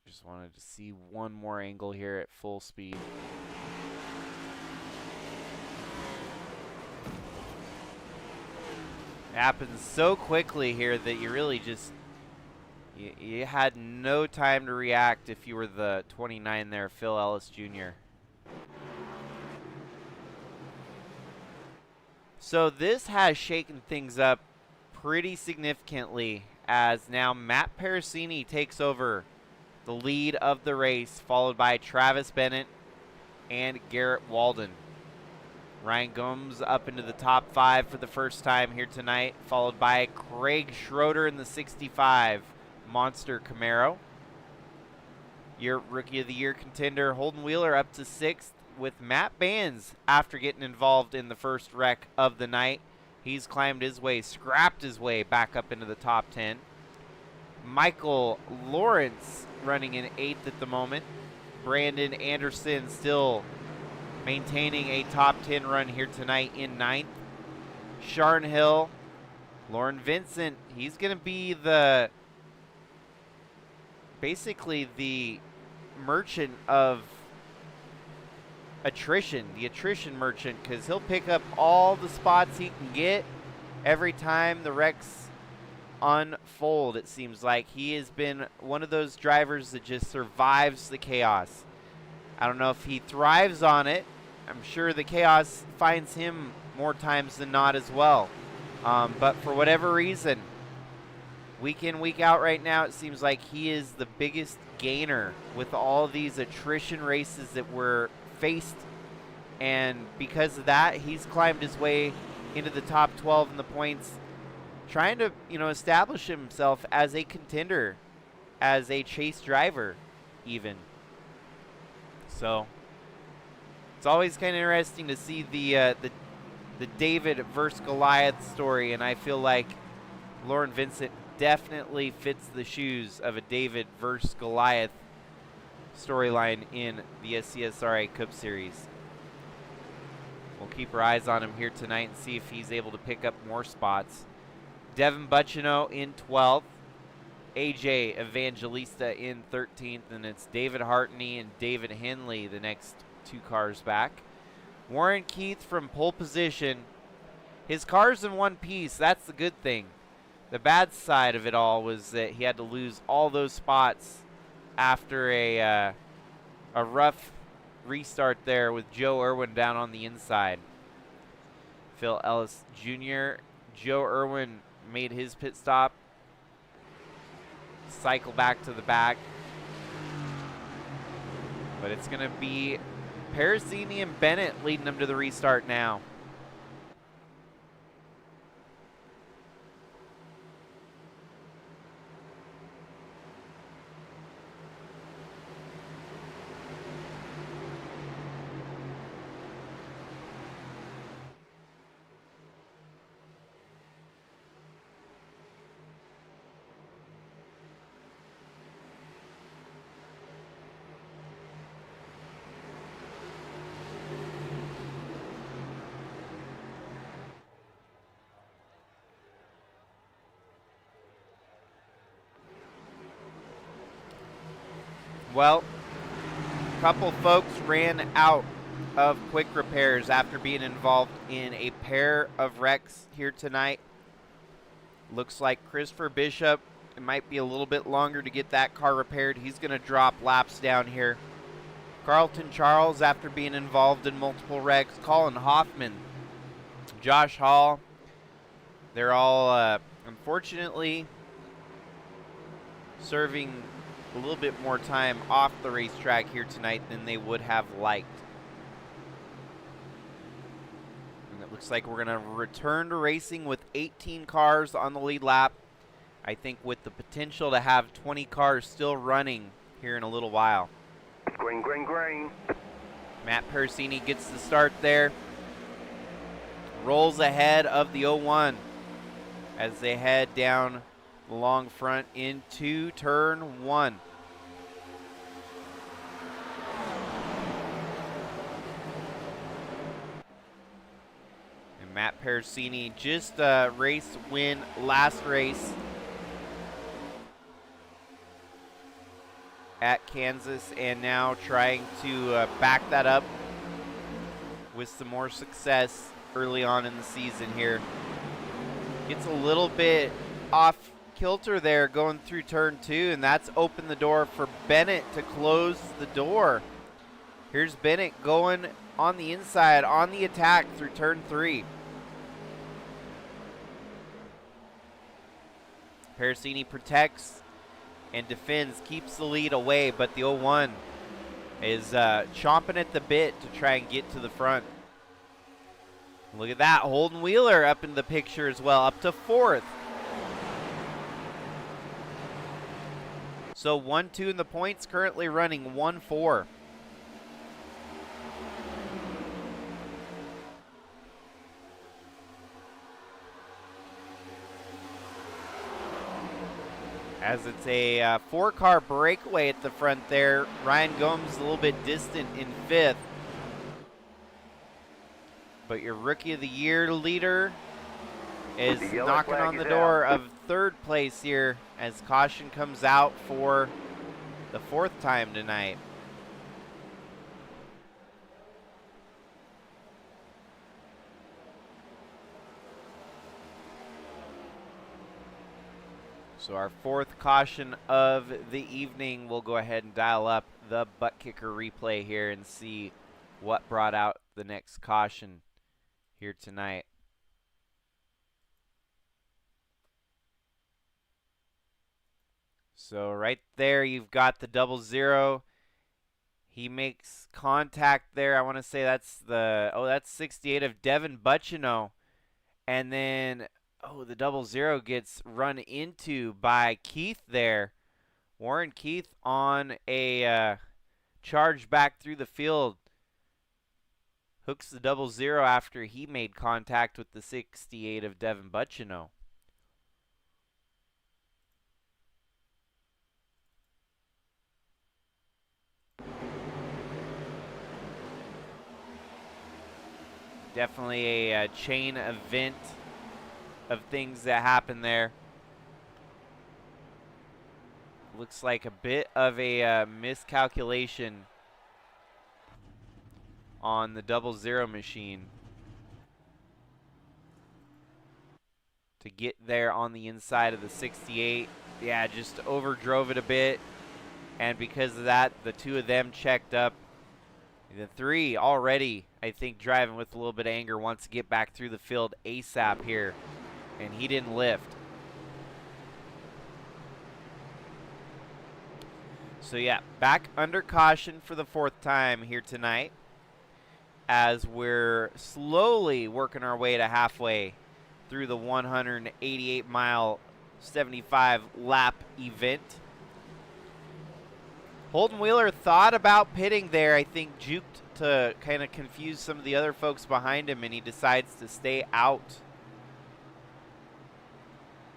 Just wanted to see one more angle here at full speed. It happens so quickly here that you really just, you had no time to react if you were the 29 there, Phil Ellis Jr. So this has shaken things up pretty significantly, as now Matt Parasini takes over the lead of the race, followed by Travis Bennett and Garrett Walden. Ryan Gomes up into the top 5 for the first time here tonight, followed by Craig Schroeder in the 65 Monster Camaro. Your Rookie of the Year contender Holden Wheeler up to 6th with Matt Bands after getting involved in the first wreck of the night. He's climbed his way, scrapped his way back up into the top 10. Michael Lawrence running in 8th at the moment. Brandon Anderson still maintaining a top 10 run here tonight in 9th. Sharn Hill, Lauren Vincent, he's going to be basically the merchant of attrition, the attrition merchant, because he'll pick up all the spots he can get every time the wrecks unfold. It seems like he has been one of those drivers that just survives the chaos. I don't know if he thrives on it. I'm sure the chaos finds him more times than not as well. But for whatever reason, week in, week out right now, it seems like he is the biggest gainer with all these attrition races that were faced. And because of that, he's climbed his way into the top 12 in the points, trying to, establish himself as a contender, as a chase driver even. So it's always kind of interesting to see the David versus Goliath story, and I feel like Lauren Vincent definitely fits the shoes of a David versus Goliath storyline in the SCSRA Cup Series. We'll keep our eyes on him here tonight and see if he's able to pick up more spots. Devin Butchino in 12th. AJ Evangelista in 13th, and it's David Hartney and David Henley, the next 2 cars back. Warren Keith from pole position. His car's in one piece. That's the good thing. The bad side of it all was that he had to lose all those spots after a rough restart there with Joe Irwin down on the inside. Phil Ellis Jr., Joe Irwin made his pit stop, cycle back to the back. But it's going to be Parasini and Bennett leading them to the restart now. Well, a couple folks ran out of quick repairs after being involved in a pair of wrecks here tonight. Looks like Christopher Bishop, it might be a little bit longer to get that car repaired. He's going to drop laps down here. Carlton Charles, after being involved in multiple wrecks. Colin Hoffman, Josh Hall, they're all, unfortunately, serving a little bit more time off the racetrack here tonight than they would have liked. And it looks like we're going to return to racing with 18 cars on the lead lap. I think with the potential to have 20 cars still running here in a little while. Green, green, green. Matt Parasini gets the start there. Rolls ahead of the 01 as they head down the long front into turn 1. And Matt Parasini just race win last race at Kansas, and now trying to back that up with some more success early on in the season here. Gets a little bit off kilter there going through turn 2, and that's opened the door for Bennett to close the door. Here's Bennett going on the inside on the attack through turn 3. Parasini protects and defends, keeps the lead away, but the 01 is chomping at the bit to try and get to the front. Look at that, Holden Wheeler up in the picture as well, up to 4th. So 1-2 in the points, currently running 1-4. as it's a 4-car breakaway at the front there. Ryan Gomes a little bit distant in 5th. But your Rookie of the Year leader is The yellow knocking flag on the is door out. of 3rd place here as caution comes out for the 4th time tonight. So our 4th caution of the evening, we'll go ahead and dial up the butt kicker replay here and see what brought out the next caution here tonight. So right there, you've got the 00. He makes contact there. I want to say that's that's 68 of Devin Butchino. And then, the 00 gets run into by Keith there. Warren Keith on a charge back through the field. Hooks the 00 after he made contact with the 68 of Devin Butchino. Definitely a chain event of things that happen there. Looks like a bit of a miscalculation on the 00 machine to get there on the inside of the 68. Yeah, just overdrove it a bit, and because of that, the 2 of them checked up. The 3 already, I think, driving with a little bit of anger, wants to get back through the field ASAP here, and he didn't lift. So yeah, back under caution for the 4th time here tonight as we're slowly working our way to halfway through the 188-mile, 75-lap event. Holden Wheeler thought about pitting there, I think juked to kind of confuse some of the other folks behind him, and he decides to stay out.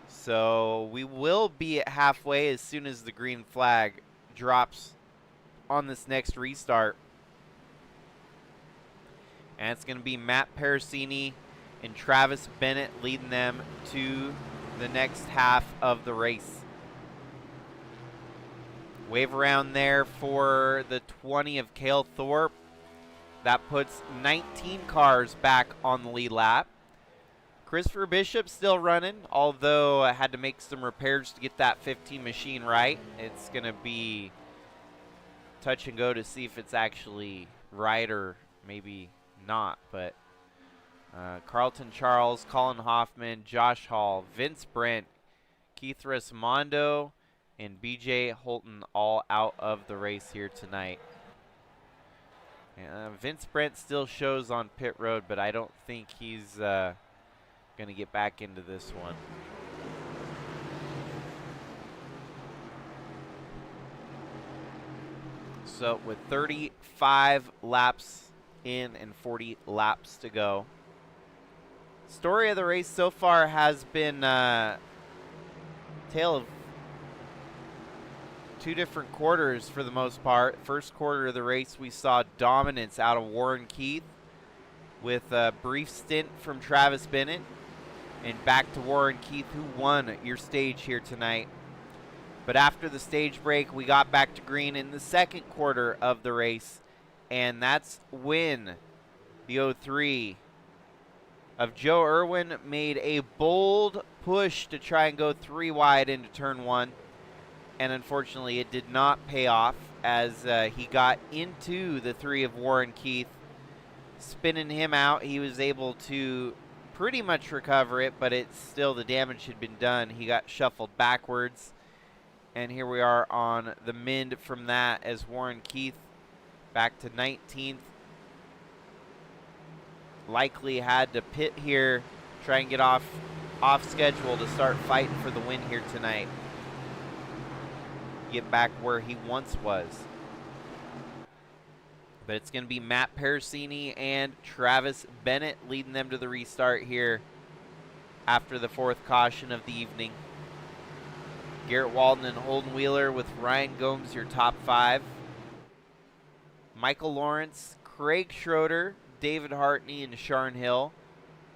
So we will be at halfway as soon as the green flag drops on this next restart. And it's going to be Matt Parasini and Travis Bennett leading them to the next half of the race. Wave around there for the 20 of Cale Thorpe. That puts 19 cars back on the lead lap. Christopher Bishop still running, although I had to make some repairs to get that 15 machine right. It's going to be touch and go to see if it's actually right or maybe not. But Carlton Charles, Colin Hoffman, Josh Hall, Vince Brent, Keith Resmondo, and BJ Holton all out of the race here tonight. Vince Brent still shows on pit road, but I don't think he's going to get back into this one. So with 35 laps in and 40 laps to go. Story of the race so far has been tale of 2 different quarters for the most part. First quarter of the race, we saw dominance out of Warren Keith with a brief stint from Travis Bennett, and back to Warren Keith, who won your stage here tonight. But after the stage break, we got back to green in the second quarter of the race, and that's when the 03 of Joe Irwin made a bold push to try and go 3 wide into turn 1. And unfortunately, it did not pay off as he got into the 3 of Warren Keith. Spinning him out, he was able to pretty much recover it, but it's still, the damage had been done. He got shuffled backwards. And here we are on the mend from that as Warren Keith back to 19th. Likely had to pit here, try and get off schedule to start fighting for the win here tonight. Get back where he once was. But it's going to be Matt Parasini and Travis Bennett leading them to the restart here after the 4th caution of the evening. Garrett Walden and Holden Wheeler with Ryan Gomes, your top 5. Michael Lawrence, Craig Schroeder, David Hartney, and Sharn Hill.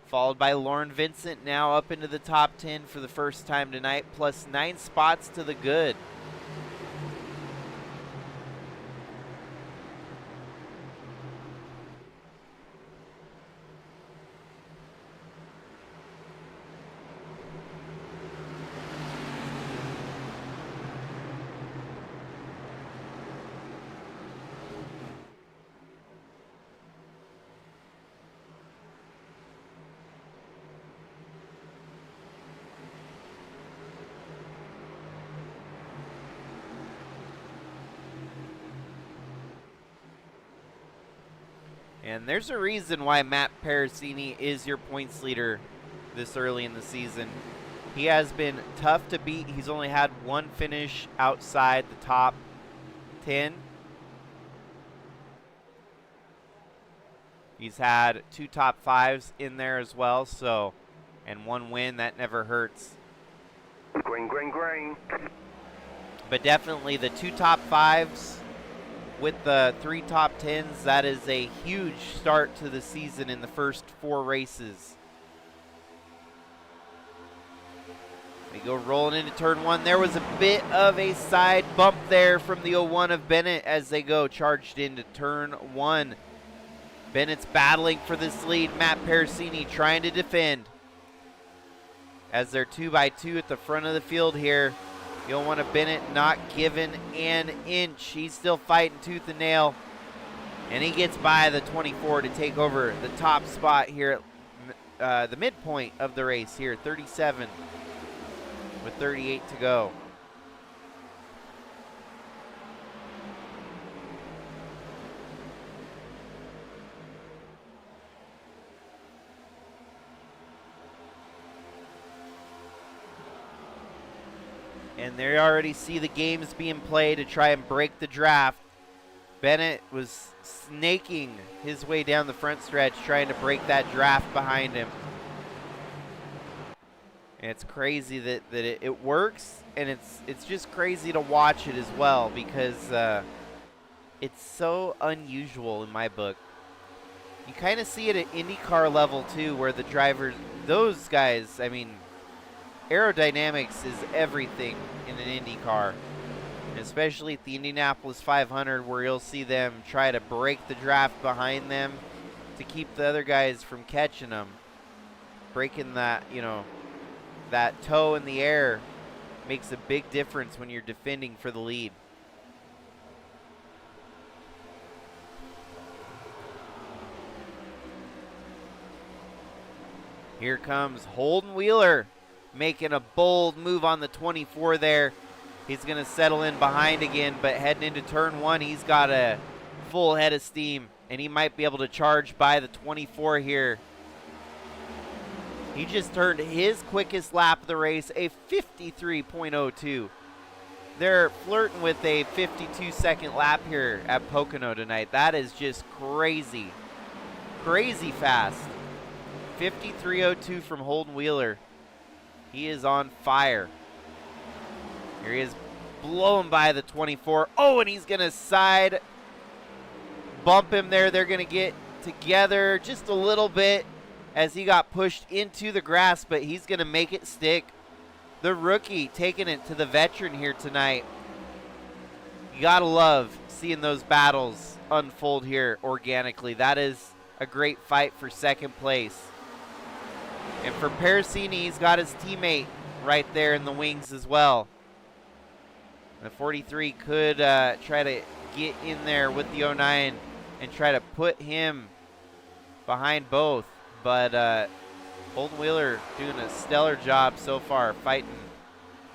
Followed by Lauren Vincent, now up into the top 10 for the first time tonight, plus 9 spots to the good. And there's a reason why Matt Parasini is your points leader this early in the season. He has been tough to beat. He's only had one finish outside the top 10. He's had 2 top 5s in there as well, so, and 1 win. That never hurts. Green, green, green. But definitely the 2 top 5s with the 3 top 10s, that is a huge start to the season in the first 4 races. They go rolling into turn 1. There was a bit of a side bump there from the 01 of Bennett as they go charged into turn 1. Bennett's battling for this lead. Matt Parasini trying to defend as they're 2x2 at the front of the field here. You'll want to Bennett not giving an inch. He's still fighting tooth and nail. And he gets by the 24 to take over the top spot here at the midpoint of the race here, 37 with 38 to go. And they already see the games being played to try and break the draft. Bennett was snaking his way down the front stretch trying to break that draft behind him. And it's crazy that it works, and it's just crazy to watch it as well because it's so unusual in my book. You kind of see it at IndyCar level too, where the drivers, those guys, I mean, aerodynamics is everything in an Indy car, especially at the Indianapolis 500, where you'll see them try to break the draft behind them to keep the other guys from catching them. Breaking that, you know, that toe in the air makes a big difference when you're defending for the lead. Here comes Holden Wheeler, making a bold move on the 24 there. He's going to settle in behind again, but heading into turn 1, he's got a full head of steam, and he might be able to charge by the 24 here. He just turned his quickest lap of the race, a 53.02. They're flirting with a 52-second lap here at Pocono tonight. That is just crazy. Crazy fast. 53.02 from Holden Wheeler. He is on fire. Here he is, blowing by the 24. Oh, and he's going to side bump him there. They're going to get together just a little bit as he got pushed into the grass, but he's going to make it stick. The rookie taking it to the veteran here tonight. You got to love seeing those battles unfold here organically. That is a great fight for second place. And for Parasini, he's got his teammate right there in the wings as well. The 43 could try to get in there with the 09 and try to put him behind both. But Holden Wheeler doing a stellar job so far, fighting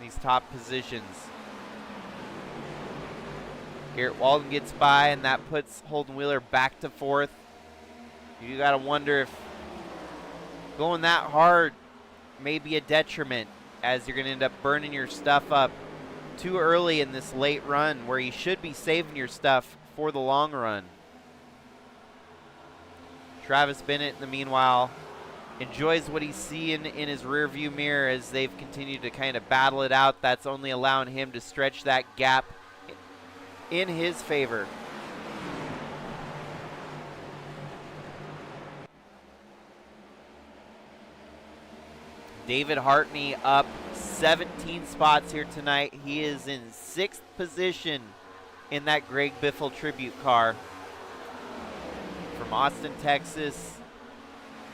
these top positions. Garrett Walden gets by, and that puts Holden Wheeler back to 4th. You got to wonder if going that hard may be a detriment, as you're going to end up burning your stuff up too early in this late run where you should be saving your stuff for the long run. Travis Bennett, in the meanwhile, enjoys what he's seeing in his rear view mirror as they've continued to kind of battle it out. That's only allowing him to stretch that gap in his favor. David Hartney up 17 spots here tonight. He is in 6th position in that Greg Biffle tribute car. From Austin, Texas,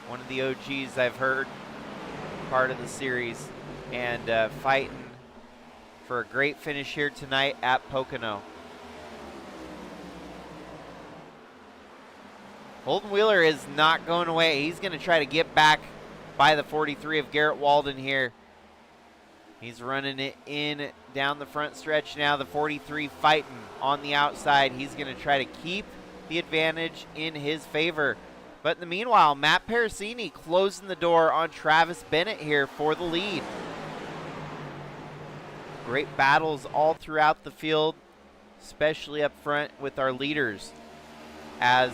one of the OGs I've heard, part of the series, and fighting for a great finish here tonight at Pocono. Holden Wheeler is not going away. He's going to try to get back by the 43 of Garrett Walden here. He's running it in down the front stretch now. The 43 fighting on the outside. He's going to try to keep the advantage in his favor. But in the meanwhile, Matt Parasini closing the door on Travis Bennett here for the lead. Great battles all throughout the field, especially up front with our leaders. As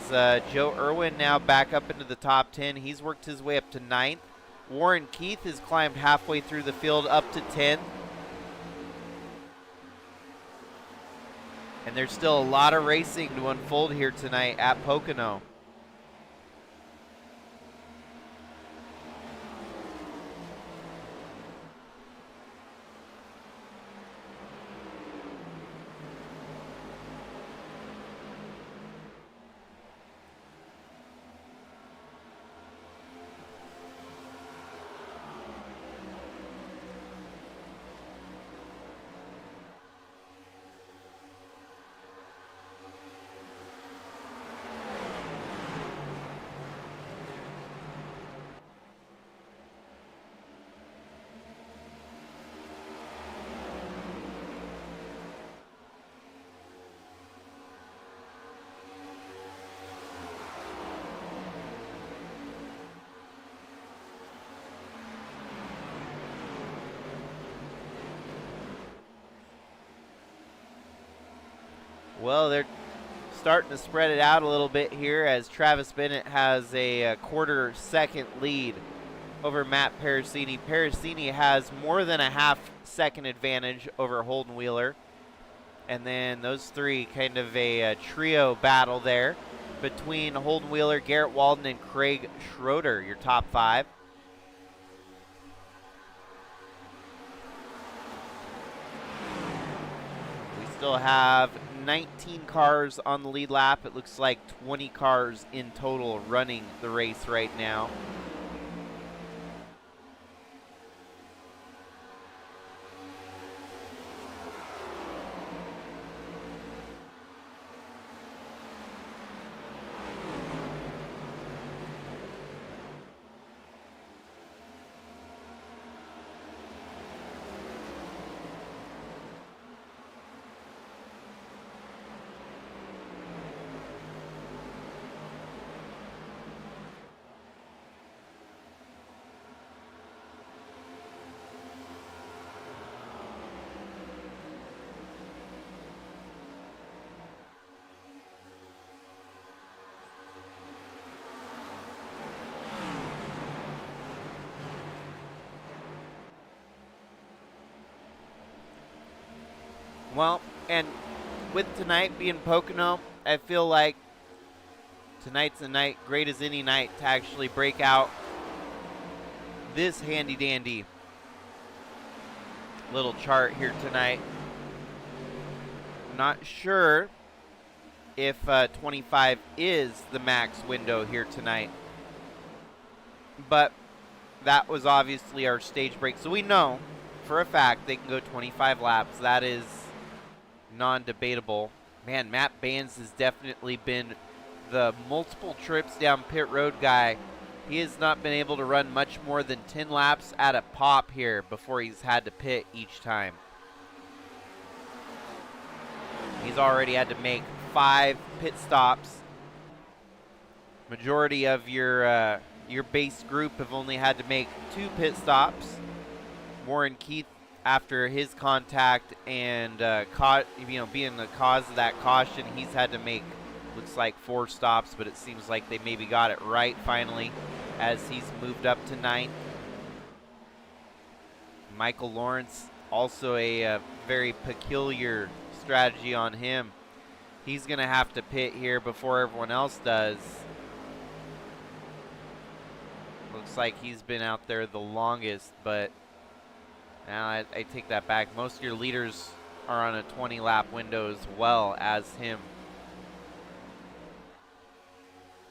Joe Irwin now back up into the top 10. He's worked his way up to 9th. Warren Keith has climbed halfway through the field up to 10th. And there's still a lot of racing to unfold here tonight at Pocono. Well, they're starting to spread it out a little bit here as Travis Bennett has a quarter-second lead over Matt Parasini. Parasini has more than a half-second advantage over Holden Wheeler. And then those three, kind of a trio battle there between Holden Wheeler, Garrett Walden, and Craig Schroeder, your top 5. We still have 19 cars on the lead lap. It looks like 20 cars in total running the race right now. Well, and with tonight being Pocono, I feel like tonight's a night, great as any night, to actually break out this handy-dandy little chart here tonight. Not sure if 25 is the max window here tonight, but that was obviously our stage break, so we know for a fact they can go 25 laps. That is non-debatable. Man, Matt Baines has definitely been the multiple trips down pit road guy. He has not been able to run much more than 10 laps at a pop here before he's had to pit each time. He's already had to make 5 pit stops. Majority of your base group have only had to make 2 pit stops. Warren Keith, after his contact and being the cause of that caution, he's had to make, looks like 4 stops, but it seems like they maybe got it right finally. as he's moved up to 9th. Michael Lawrence, also a very peculiar strategy on him. He's going to have to pit here before everyone else does. Looks like he's been out there the longest, but now I take that back. Most of your leaders are on a 20-lap window as well as him.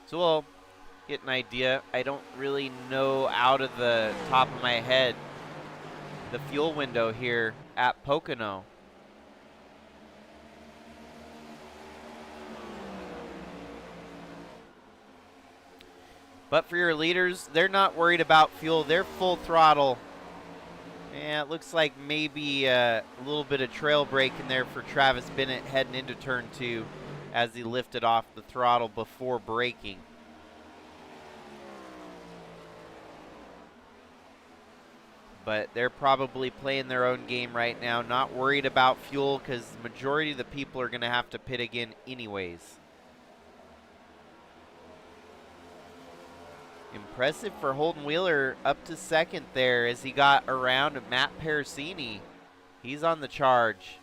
So we'll get an idea. I don't really know out of the top of my head the fuel window here at Pocono. But for your leaders, they're not worried about fuel. They're full throttle. Yeah, it looks like maybe a little bit of trail brake in there for Travis Bennett heading into turn 2 as he lifted off the throttle before braking. But they're probably playing their own game right now, not worried about fuel because the majority of the people are going to have to pit again anyways. Impressive for Holden Wheeler up to 2nd there as he got around Matt Parasini. He's on the charge.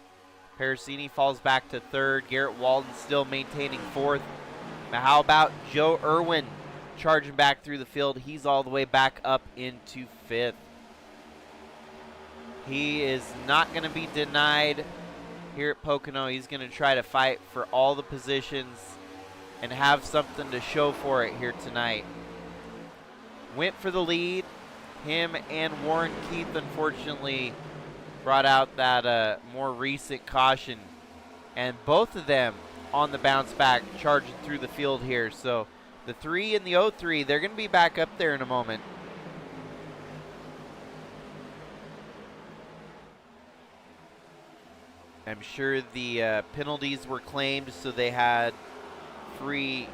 Parasini falls back to 3rd. Garrett Walden still maintaining 4th. Now how about Joe Irwin charging back through the field? He's all the way back up into 5th. He is not going to be denied here at Pocono. He's going to try to fight for all the positions and have something to show for it here tonight. Went for the lead. Him and Warren Keith unfortunately brought out that more recent caution. And both of them on the bounce back charging through the field here. So the 3 and the 03, they're going to be back up there in a moment. I'm sure the penalties were claimed, so they had free,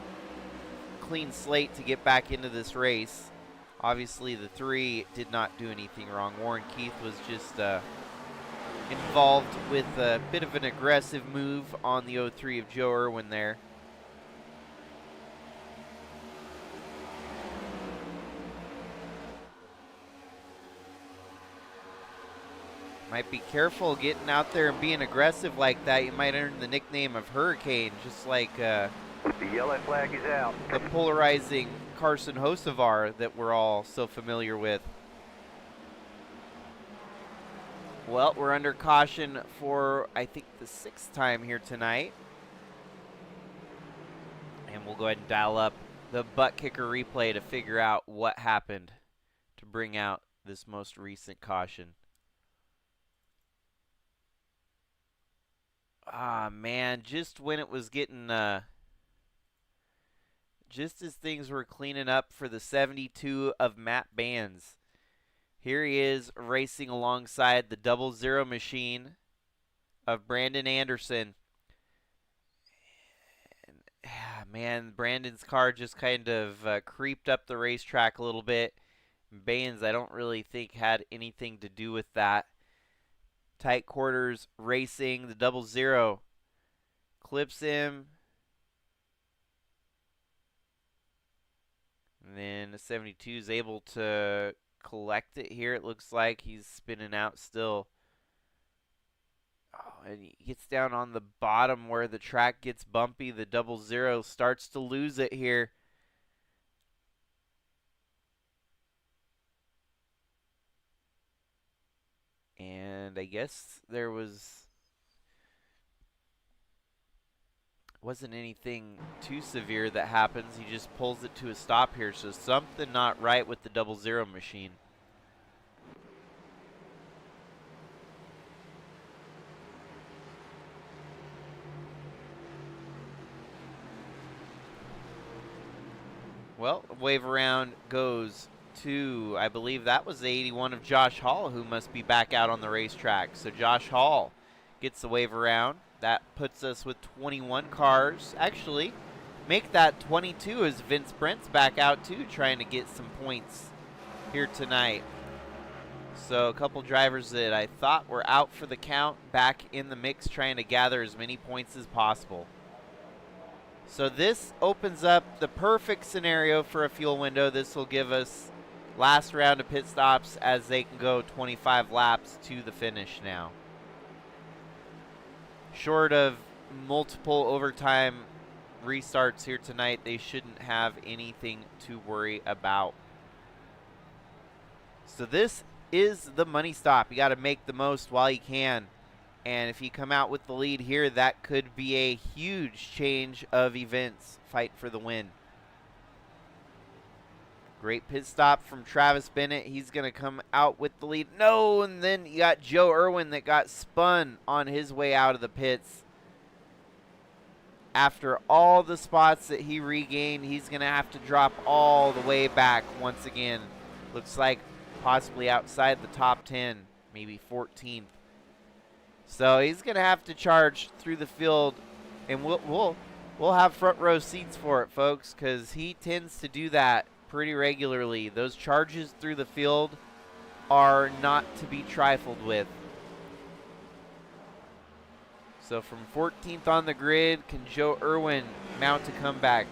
clean slate to get back into this race. Obviously, the 3 did not do anything wrong. Warren Keith was just involved with a bit of an aggressive move on the 03 of Joe Irwin there. Might be careful getting out there and being aggressive like that. You might earn the nickname of Hurricane, just like the yellow flag is out. The polarizing Carson Hocevar that we're all so familiar with. Well, we're under caution for, I think, the 6th time here tonight. And we'll go ahead and dial up the butt kicker replay to figure out what happened to bring out this most recent caution. Ah, man, just when it was getting, just as things were cleaning up for the 72 of Matt Bands. Here he is racing alongside the 00 machine of Brandon Anderson. And, man, Brandon's car just kind of creeped up the racetrack a little bit. Bands, I don't really think, had anything to do with that. Tight quarters racing, the 00 clips him. And then the 72 is able to collect it here. It looks like he's spinning out still. Oh, and he gets down on the bottom where the track gets bumpy. The 00 starts to lose it here. And I guess there wasn't anything too severe that happens. He just pulls it to a stop here. So something not right with the 00 machine. Well, wave around goes to, I believe that was the 81 of Josh Hall, who must be back out on the racetrack. So Josh Hall gets the wave around. That puts us with 21 cars. Actually, make that 22 as Vince Brent's back out too, trying to get some points here tonight. So a couple drivers that I thought were out for the count back in the mix, trying to gather as many points as possible. So this opens up the perfect scenario for a fuel window. This will give us last round of pit stops as they can go 25 laps to the finish now. Short of multiple overtime restarts here tonight, they shouldn't have anything to worry about. So this is the money stop. You got to make the most while you can. And if you come out with the lead here, that could be a huge change of events. Fight for the win. Great pit stop from Travis Bennett. He's going to come out with the lead. No, and then you got Joe Irwin that got spun on his way out of the pits. After all the spots that he regained, he's going to have to drop all the way back once again. Looks like possibly outside the top 10, maybe 14th. So he's going to have to charge through the field, and we'll have front row seats for it, folks, because he tends to do that pretty regularly. Those charges through the field are not to be trifled with. So from 14th on the grid, can Joe Irwin mount a comeback?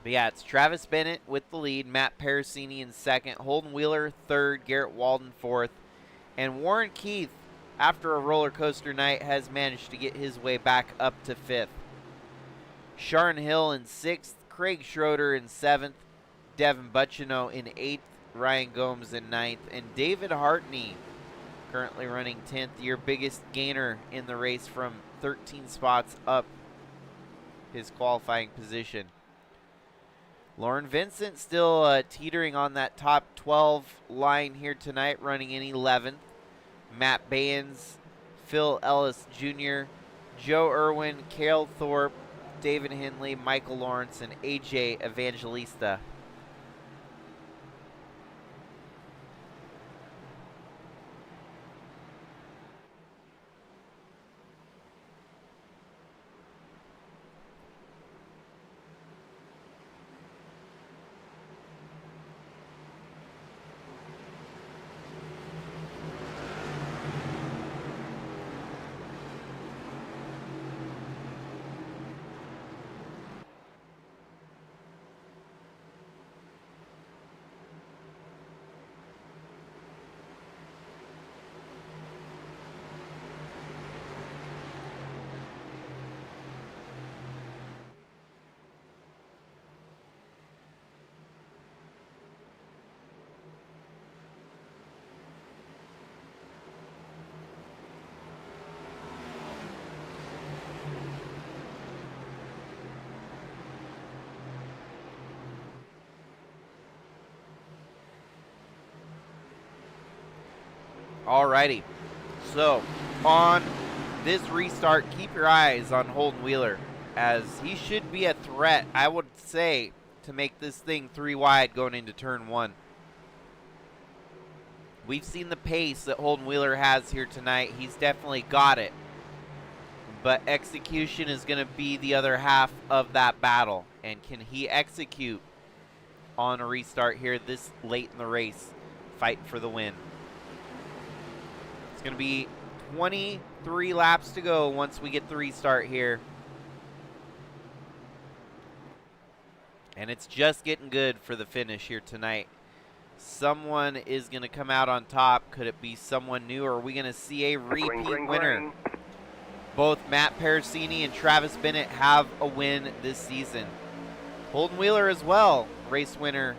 But yeah, it's Travis Bennett with the lead, Matt Parasini in second, Holden Wheeler third, Garrett Walden fourth, and Warren Keith, after a roller coaster night, has managed to get his way back up to fifth. Sharon Hill in sixth, Craig Schroeder in seventh, Devin Butchino in eighth, Ryan Gomes in ninth, and David Hartney currently running 10th, your biggest gainer in the race from 13 spots up his qualifying position. Lauren Vincent still teetering on that top 12 line here tonight, running in 11th. Matt Baynes, Phil Ellis Jr., Joe Irwin, Cale Thorpe, David Henley, Michael Lawrence, and AJ Evangelista. Alrighty, so on this restart, keep your eyes on Holden Wheeler, as he should be a threat, I would say, to make this thing 3 wide going into turn 1. We've seen the pace that Holden Wheeler has here tonight. He's definitely got it, but execution is going to be the other half of that battle. And can he execute on a restart here this late in the race, fighting for the win? It's going to be 23 laps to go once we get the restart here. And it's just getting good for the finish here tonight. Someone is going to come out on top. Could it be someone new, or are we going to see a repeat winner? Both Matt Parasini and Travis Bennett have a win this season. Holden Wheeler as well, race winner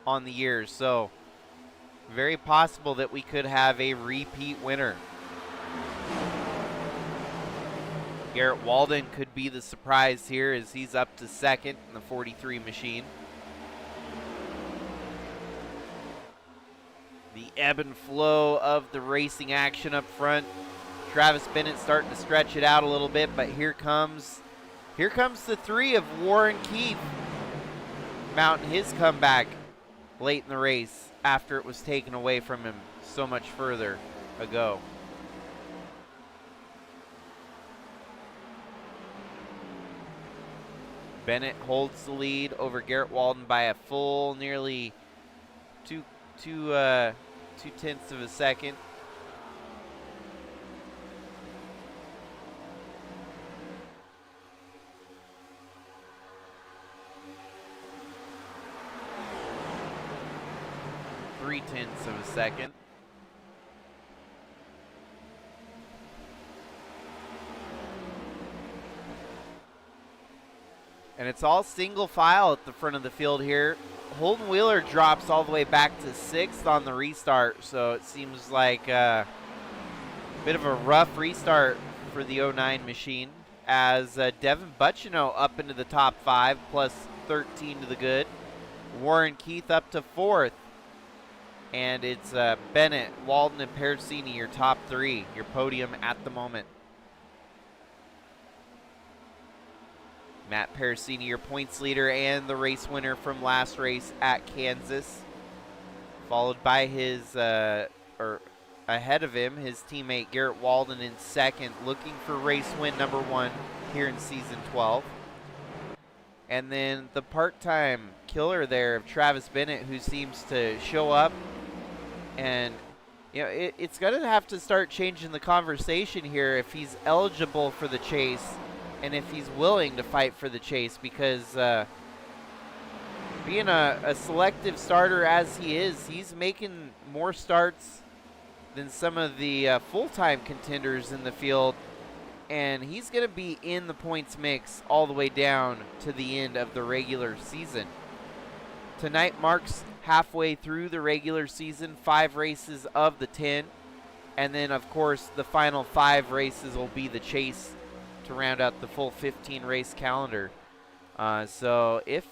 on the year. So very possible that we could have a repeat winner. Garrett Walden could be the surprise here, as he's up to second in the 43 machine. The ebb and flow of the racing action up front. Travis Bennett starting to stretch it out a little bit, but here comes the 3 of Warren Keith mounting his comeback late in the race after it was taken away from him so much further ago. Bennett holds the lead over Garrett Walden by a full nearly 2/10 of a second. 0.3 of a second. And it's all single file at the front of the field here. Holden Wheeler drops all the way back to 6th on the restart, so it seems like a bit of a rough restart for the 09 machine, as Devin Butchino up into the top 5, plus 13 to the good. Warren Keith up to 4th. And it's Bennett, Walden, and Pericini, your top 3, your podium at the moment. Matt Pericini, your points leader and the race winner from last race at Kansas. Followed by his, or ahead of him, his teammate Garrett Walden in 2nd, looking for race win number 1 here in season 12. And then the part-time killer there of Travis Bennett, who seems to show up. And, you know, it's going to have to start changing the conversation here if he's eligible for the chase and if he's willing to fight for the chase, because being a selective starter as he is, he's making more starts than some of the full-time contenders in the field, and he's going to be in the points mix all the way down to the end of the regular season. Tonight marks halfway through the regular season, 5 races of the 10, and then of course the final 5 races will be the chase to round out the full 15 race calendar. So if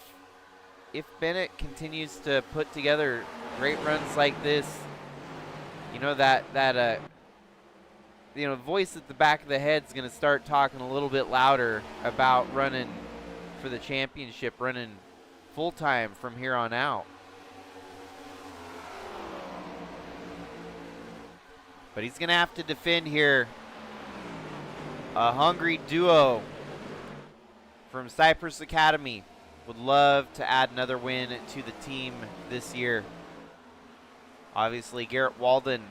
Bennett continues to put together great runs like this, you know, that you know, voice at the back of the head is going to start talking a little bit louder about running for the championship, running full time from here on out. But he's going to have to defend here. A hungry duo from Cypress Academy would love to add another win to the team this year. Obviously, Garrett Walden,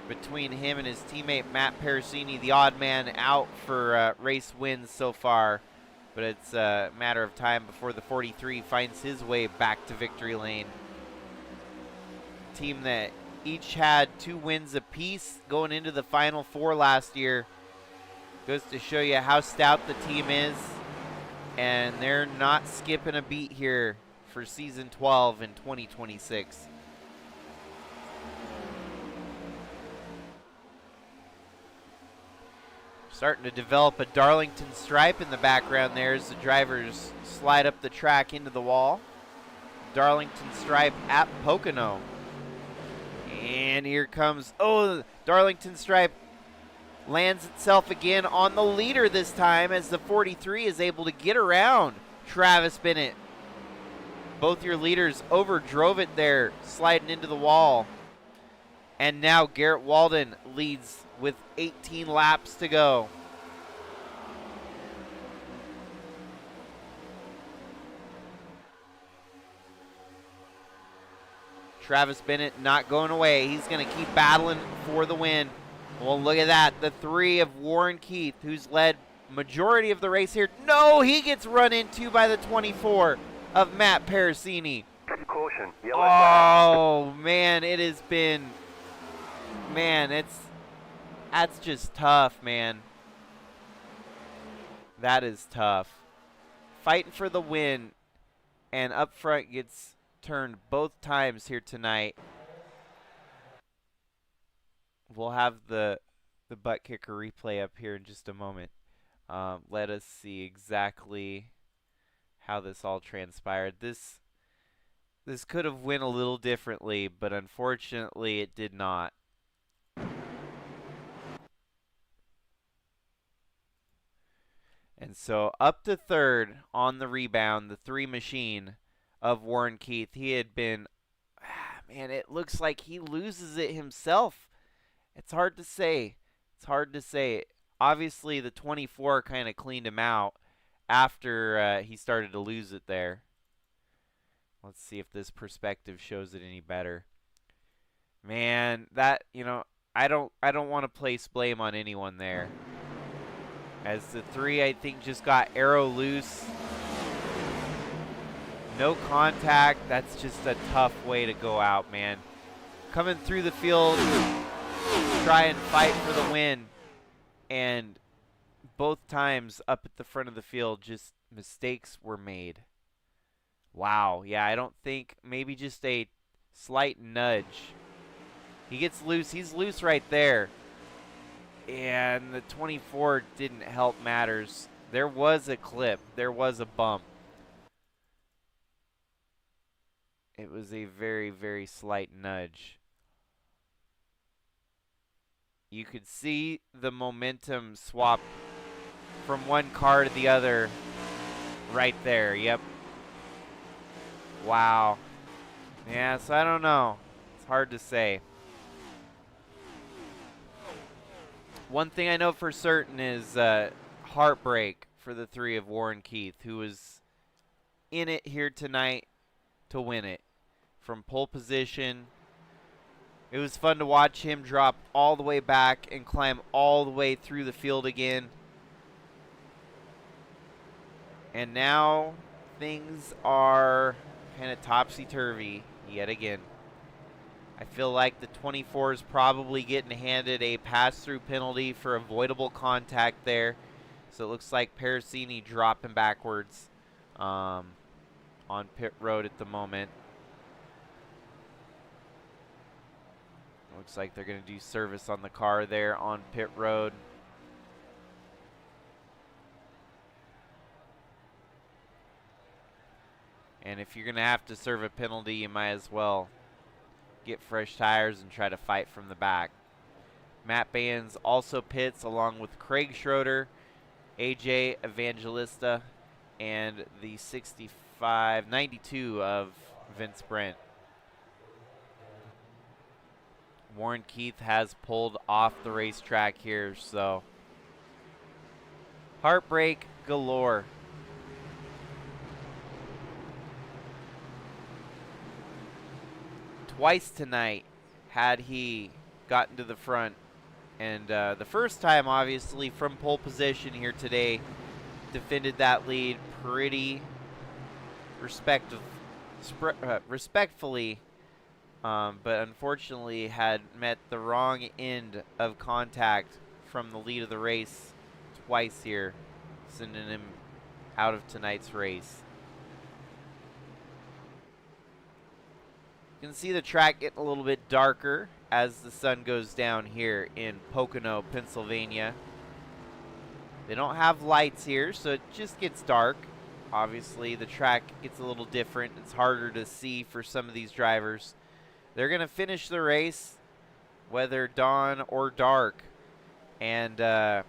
between him and his teammate Matt Pericini, the odd man out for race wins so far. But it's a matter of time before the 43 finds his way back to victory lane. Team that each had 2 wins apiece going into the final 4 last year. Goes to show you how stout the team is, and they're not skipping a beat here for season 12 in 2026. Starting to develop a Darlington stripe in the background there as the drivers slide up the track into the wall. Darlington stripe at Pocono. And here comes, oh, Darlington stripe lands itself again on the leader this time as the 43 is able to get around Travis Bennett. Both your leaders overdrove it there, sliding into the wall. And now Garrett Walden leads with 18 laps to go. Travis Bennett not going away. He's going to keep battling for the win. Well, look at that. The 3 of Warren Keith, who's led majority of the race here. No, he gets run into by the 24 of Matt Pericini. Caution. Yellow flag. Oh, man, it has been, man, that's just tough, man. That is tough. Fighting for the win, and up front gets turned both times here tonight. We'll have the butt kicker replay up here in just a moment. Let us see exactly how this all transpired. This could have went a little differently, but unfortunately it did not. And so up to 3rd on the rebound, the 3 machine of Warren Keith. He had been, man, it looks like he loses it himself. It's hard to say. It's hard to say. Obviously, the 24 kind of cleaned him out after he started to lose it there. Let's see if this perspective shows it any better. Man, that, you know, I don't want to place blame on anyone there. As the 3, I think, just got arrow loose. No contact. That's just a tough way to go out, man. Coming through the field, try and fight for the win. And both times up at the front of the field, just mistakes were made. Wow. Yeah, I don't think, maybe just a slight nudge. He gets loose. He's loose right there. And the 24 didn't help matters. There was a clip. There was a bump. It was a very, very slight nudge. You could see the momentum swap from one car to the other right there. Yep. Wow. Yeah, so I don't know. It's hard to say. One thing I know for certain is heartbreak for the three of Warren Keith, who was in it here tonight to win it. From pole position, it was fun to watch him drop all the way back and climb all the way through the field again. And now things are kind of topsy-turvy yet again. I feel like the 24 is probably getting handed a pass-through penalty for avoidable contact there. So it looks like Parasini dropping backwards on pit road at the moment. Looks like they're going to do service on the car there on pit road. And if you're going to have to serve a penalty, you might as well get fresh tires and try to fight from the back. Matt Bands also pits along with Craig Schroeder, AJ Evangelista, and the 92 of Vince Brent. Warren Keith has pulled off the racetrack here, so heartbreak galore. Twice tonight had he gotten to the front, and the first time obviously from pole position here today, defended that lead pretty respectfully, but unfortunately had met the wrong end of contact from the lead of the race twice here, sending him out of tonight's race. You can see the track getting a little bit darker as the sun goes down here in Pocono, Pennsylvania. They don't have lights here, so it just gets dark. Obviously, the track gets a little different. It's harder to see for some of these drivers. They're going to finish the race, whether dawn or dark. And the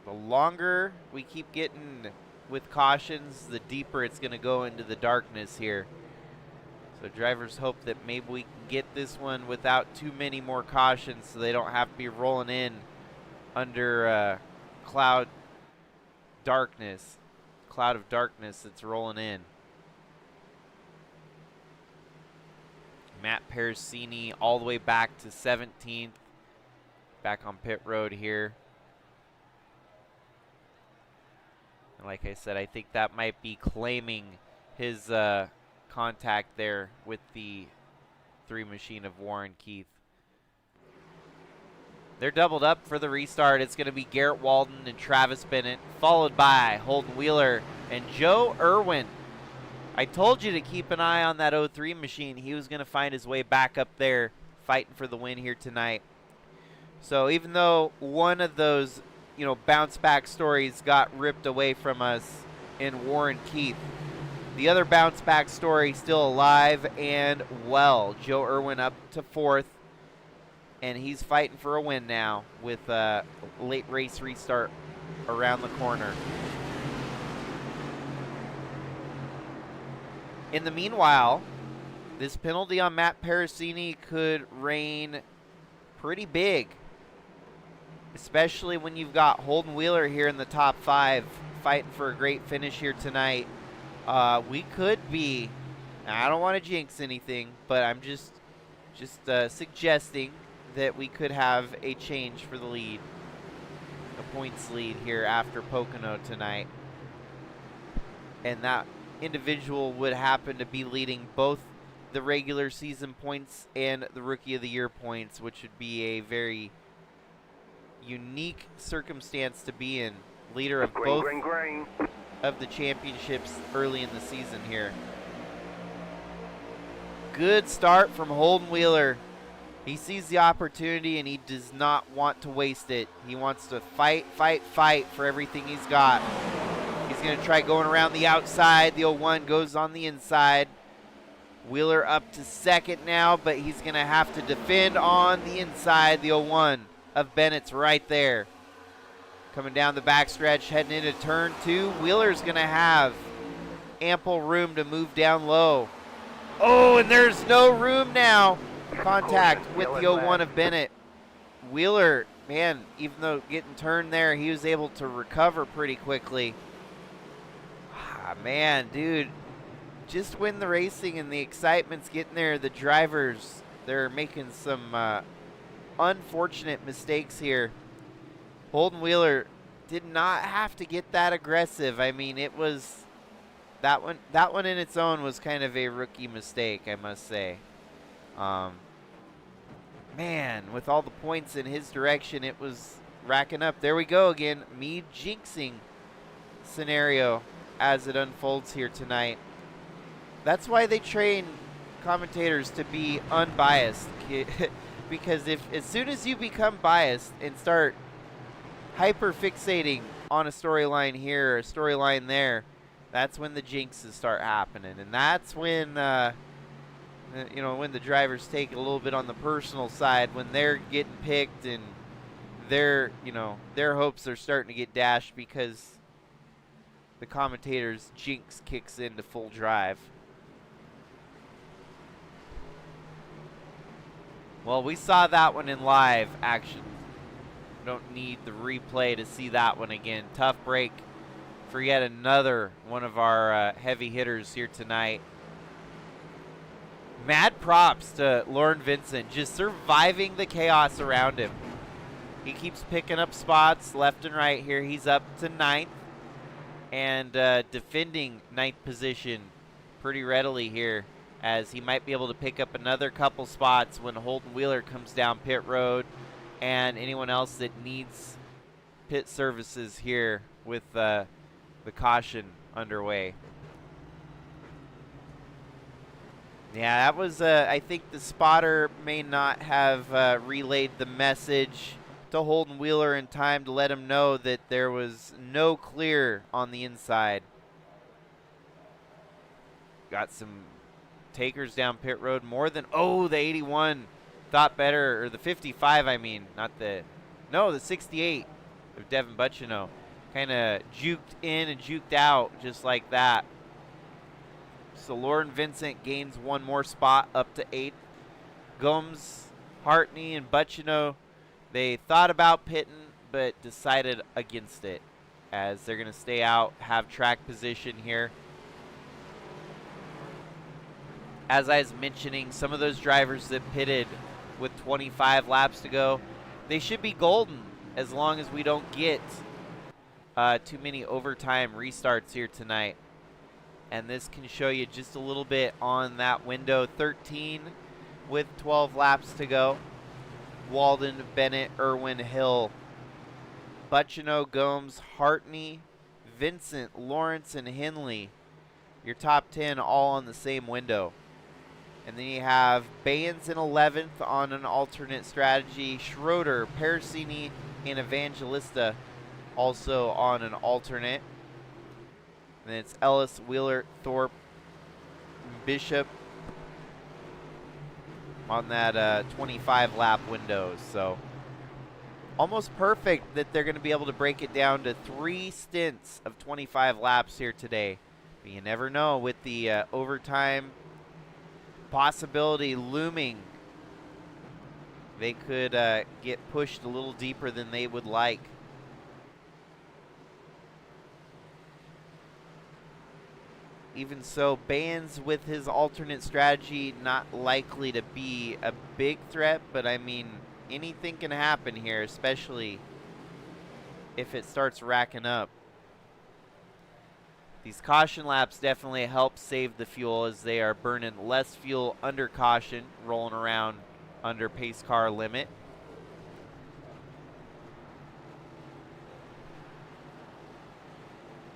longer we keep getting with cautions, the deeper it's going to go into the darkness here. So drivers hope that maybe we can get this one without too many more cautions so they don't have to be rolling in under cloud of darkness that's rolling in. Matt Parasini all the way back to 17th, back on pit road here. And like I said, I think that might be claiming his contact there with the 3 machine of Warren Keith. They're doubled up for the restart. It's going to be Garrett Walden and Travis Bennett, followed by Holden Wheeler and Joe Irwin. I told you to keep an eye on that 03 machine. He was going to find his way back up there, fighting for the win here tonight. So even though one of those, bounce back stories got ripped away from us in Warren Keith, the other bounce back story still alive and well. Joe Irwin up to 4th, and he's fighting for a win now with a late race restart around the corner. In the meanwhile, this penalty on Matt Parasini could reign pretty big, especially when you've got Holden Wheeler here in the top 5 fighting for a great finish here tonight. We could be, I don't want to jinx anything, but I'm just suggesting that we could have a change for the lead, a points lead here after Pocono tonight. And that individual would happen to be leading both the regular season points and the Rookie of the Year points, which would be a very unique circumstance to be in. Leader of both of the championships early in the season here. Good start from Holden Wheeler. He sees the opportunity and he does not want to waste it. He wants to fight, fight, fight for everything he's got. He's going to try going around the outside. The 01 goes on the inside. Wheeler up to second now, but he's going to have to defend on the inside. The 01 of Bennett's right there. Coming down the backstretch, heading into turn 2. Wheeler's going to have ample room to move down low. Oh, and there's no room now. Contact with the 01 of Bennett. Wheeler, man, even though getting turned there, he was able to recover pretty quickly. Ah, man, dude, just when the racing and the excitement's getting there, the drivers, they're making some unfortunate mistakes here. Holden Wheeler did not have to get that aggressive. I mean, it was that one in its own was kind of a rookie mistake, I must say. Man, with all the points in his direction, it was racking up. There we go again. Me jinxing scenario as it unfolds here tonight. That's why they train commentators to be unbiased. Because as soon as you become biased and start hyper fixating on a storyline here or a storyline there, that's when the jinxes start happening. And that's when when the drivers take a little bit on the personal side, when they're getting picked and their hopes are starting to get dashed because the commentator's jinx kicks into full drive. Well, we saw that one in live action. Don't need the replay to see that one again. Tough break for yet another one of our heavy hitters here tonight. Mad props to Lauren Vincent, just surviving the chaos around him. He keeps picking up spots left and right here. He's up to 9th and defending 9th position pretty readily here, as he might be able to pick up another couple spots when Holden Wheeler comes down pit road and anyone else that needs pit services here with the caution underway. Yeah, that was, I think the spotter may not have relayed the message to Holden Wheeler in time to let him know that there was no clear on the inside. Got some takers down pit road more than, the 81 thought better, or the 55, I mean, the 68 of Devin Butchino. Kind of juked in and juked out just like that. So Lauren Vincent gains one more spot up to 8th. Gomes, Hartney, and Butchino, they thought about pitting but decided against it, as they're going to stay out, have track position here. As I was mentioning, some of those drivers that pitted with 25 laps to go, they should be golden as long as we don't get too many overtime restarts here tonight. And this can show you just a little bit on that window. 13 with 12 laps to go. Walden, Bennett, Irwin, Hill, Butchino, Gomes, Hartney, Vincent, Lawrence, and Henley. Your top 10 all on the same window. And then you have Baines in 11th on an alternate strategy. Schroeder, Parasini, and Evangelista also on an alternate. And then it's Ellis, Wheeler, Thorpe, Bishop on that 25 lap window. So almost perfect that they're going to be able to break it down to 3 stints of 25 laps here today. But you never know with the overtime possibility looming. They could get pushed a little deeper than they would like. Even so, Baines with his alternate strategy not likely to be a big threat, but I mean, anything can happen here, especially if it starts racking up. These caution laps definitely help save the fuel as they are burning less fuel under caution, rolling around under pace car limit.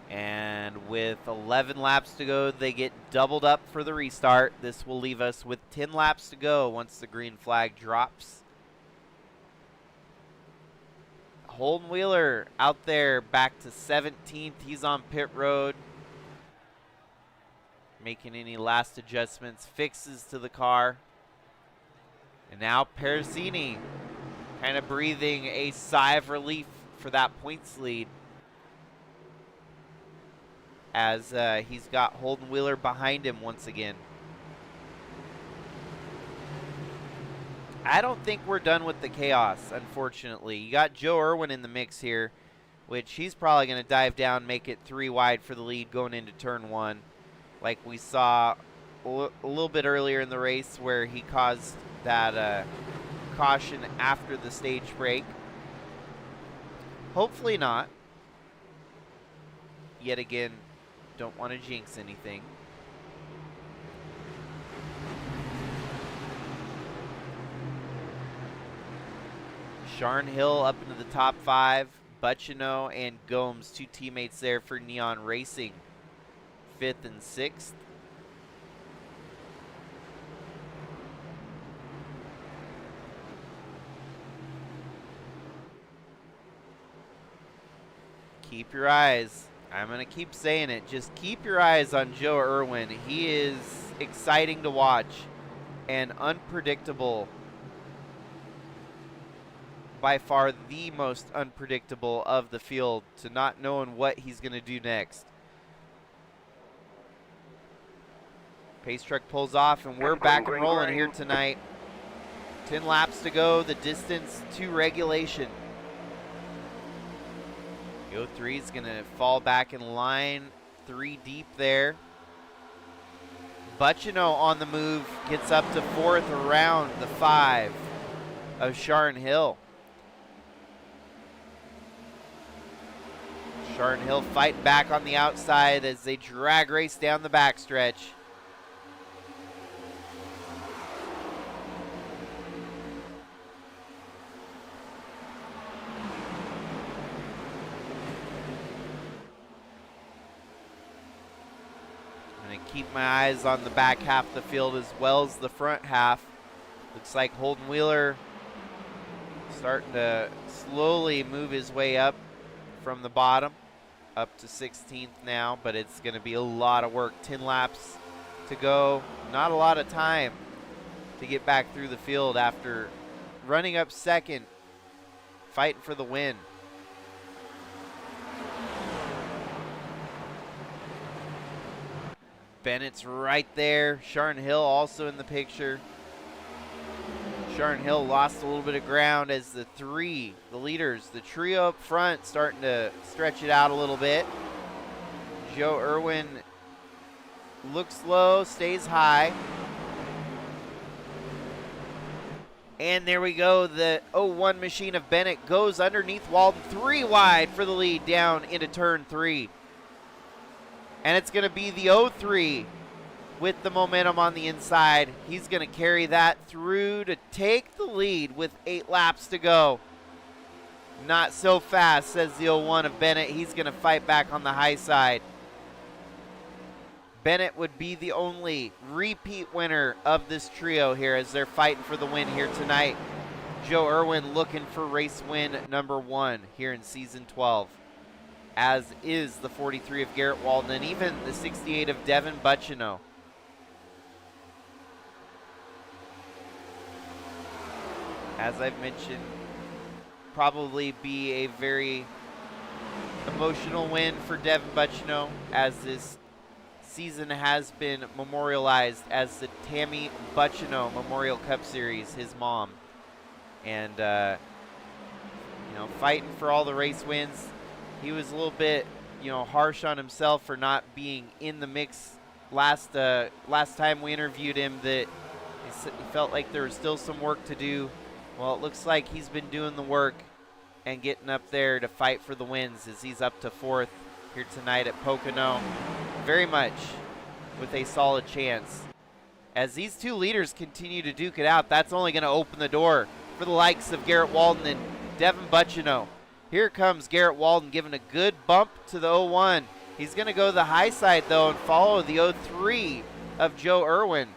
And with 11 laps to go, they get doubled up for the restart. This will leave us with 10 laps to go once the green flag drops. Holden Wheeler out there back to 17th. He's on pit road, making any last adjustments, fixes to the car. And now Perisini kind of breathing a sigh of relief for that points lead, as he's got Holden Wheeler behind him once again. I don't think we're done with the chaos, unfortunately. You got Joe Irwin in the mix here, which he's probably going to dive down, make it 3 wide for the lead going into turn 1, like we saw a little bit earlier in the race where he caused that caution after the stage break. Hopefully not. Yet again, don't want to jinx anything. Sharn Hill up into the top 5. Butchino and Gomes, 2 teammates there for Neon Racing, 5th and 6th. Keep your eyes. I'm going to keep saying it. Just keep your eyes on Joe Irwin. He is exciting to watch and unpredictable. By far the most unpredictable of the field, to not knowing what he's going to do next. Pace truck pulls off, and we're back and rolling here tonight. 10 laps to go, the distance to regulation. The 03 is going to fall back in line, 3 deep there. Butchino on the move, gets up to 4th around the 5 of Sharn Hill. Sharn Hill fighting back on the outside as they drag race down the backstretch. I'm going to keep my eyes on the back half of the field as well as the front half. Looks like Holden Wheeler starting to slowly move his way up from the bottom. Up to 16th now, but it's going to be a lot of work. 10 laps to go. Not a lot of time to get back through the field after running up 2nd, fighting for the win. Bennett's right there. Sharn Hill also in the picture. Sharn Hill lost a little bit of ground as the leaders, the trio up front, starting to stretch it out a little bit. Joe Irwin looks low, stays high. And there we go. The 01 machine of Bennett goes underneath Walden, 3 wide for the lead down into turn 3. And it's going to be the 03 with the momentum on the inside. He's going to carry that through to take the lead with 8 laps to go. Not so fast, says the 01 of Bennett. He's going to fight back on the high side. Bennett would be the only repeat winner of this trio here as they're fighting for the win here tonight. Joe Irwin looking for race win number 1 here in season 12, as is the 43 of Garrett Walden and even the 68 of Devin Butchino. As I've mentioned, probably be a very emotional win for Devin Butchino, as this season has been memorialized as the Tammy Butchino Memorial Cup Series, his mom. And, fighting for all the race wins. He was a little bit, harsh on himself for not being in the mix last time we interviewed him, that he felt like there was still some work to do. Well, it looks like he's been doing the work and getting up there to fight for the wins, as he's up to 4th here tonight at Pocono. Very much with a solid chance. As these two leaders continue to duke it out, that's only going to open the door for the likes of Garrett Walden and Devin Butchino. Here comes Garrett Walden giving a good bump to the 01. He's going to go the high side, though, and follow the 03 of Joe Irwin.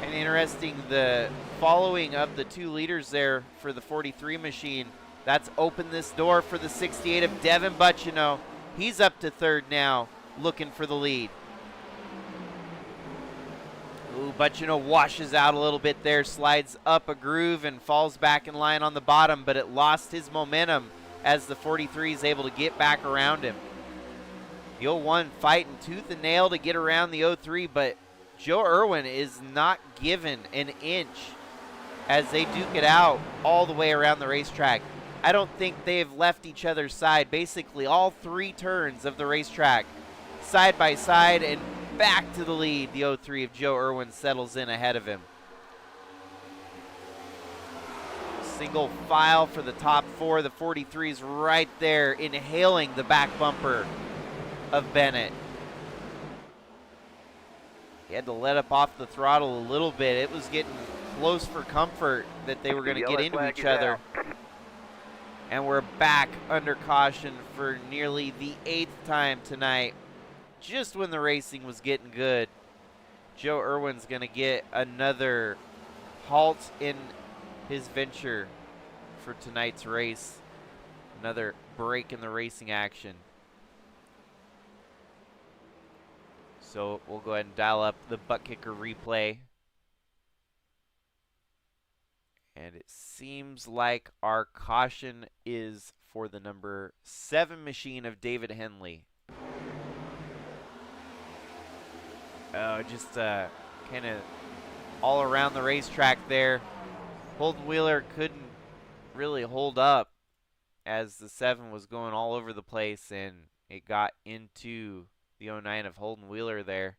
And interesting, the following of the two leaders there for the 43 machine. That's opened this door for the 68 of Devin Butchino. He's up to third now, looking for the lead. Ooh, Butchino washes out a little bit there, slides up a groove and falls back in line on the bottom, but it lost his momentum as the 43 is able to get back around him. The 01 fighting tooth and nail to get around the 03, but Joe Irwin is not given an inch as they duke it out all the way around the racetrack. I don't think they've left each other's side. Basically, all three turns of the racetrack, side by side, and back to the lead. The 03 of Joe Irwin settles in ahead of him. Single file for the top four. The 43's right there, inhaling the back bumper of Bennett. He had to let up off the throttle a little bit. It was getting close for comfort that they were going to get into each other. And we're back under caution for nearly the 8th time tonight. Just when the racing was getting good, Joe Irwin's going to get another halt in his venture for tonight's race. Another break in the racing action. So we'll go ahead and dial up the butt kicker replay. And it seems like our caution is for the number 7 machine of David Henley. Oh, just kind of all around the racetrack there. Holden Wheeler couldn't really hold up as the 7 was going all over the place, and it got into the 09 of Holden Wheeler there.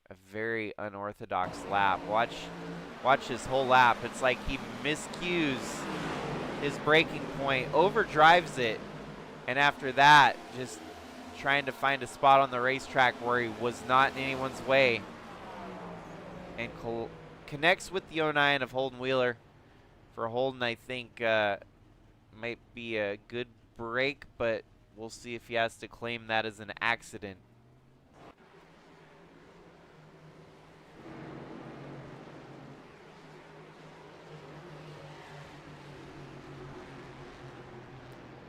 A very unorthodox lap. Watch his whole lap. It's like he miscues his braking point, overdrives it, and after that, just trying to find a spot on the racetrack where he was not in anyone's way, and connects with the 09 of Holden Wheeler. For Holden, I think might be a good break, but we'll see if he has to claim that as an accident.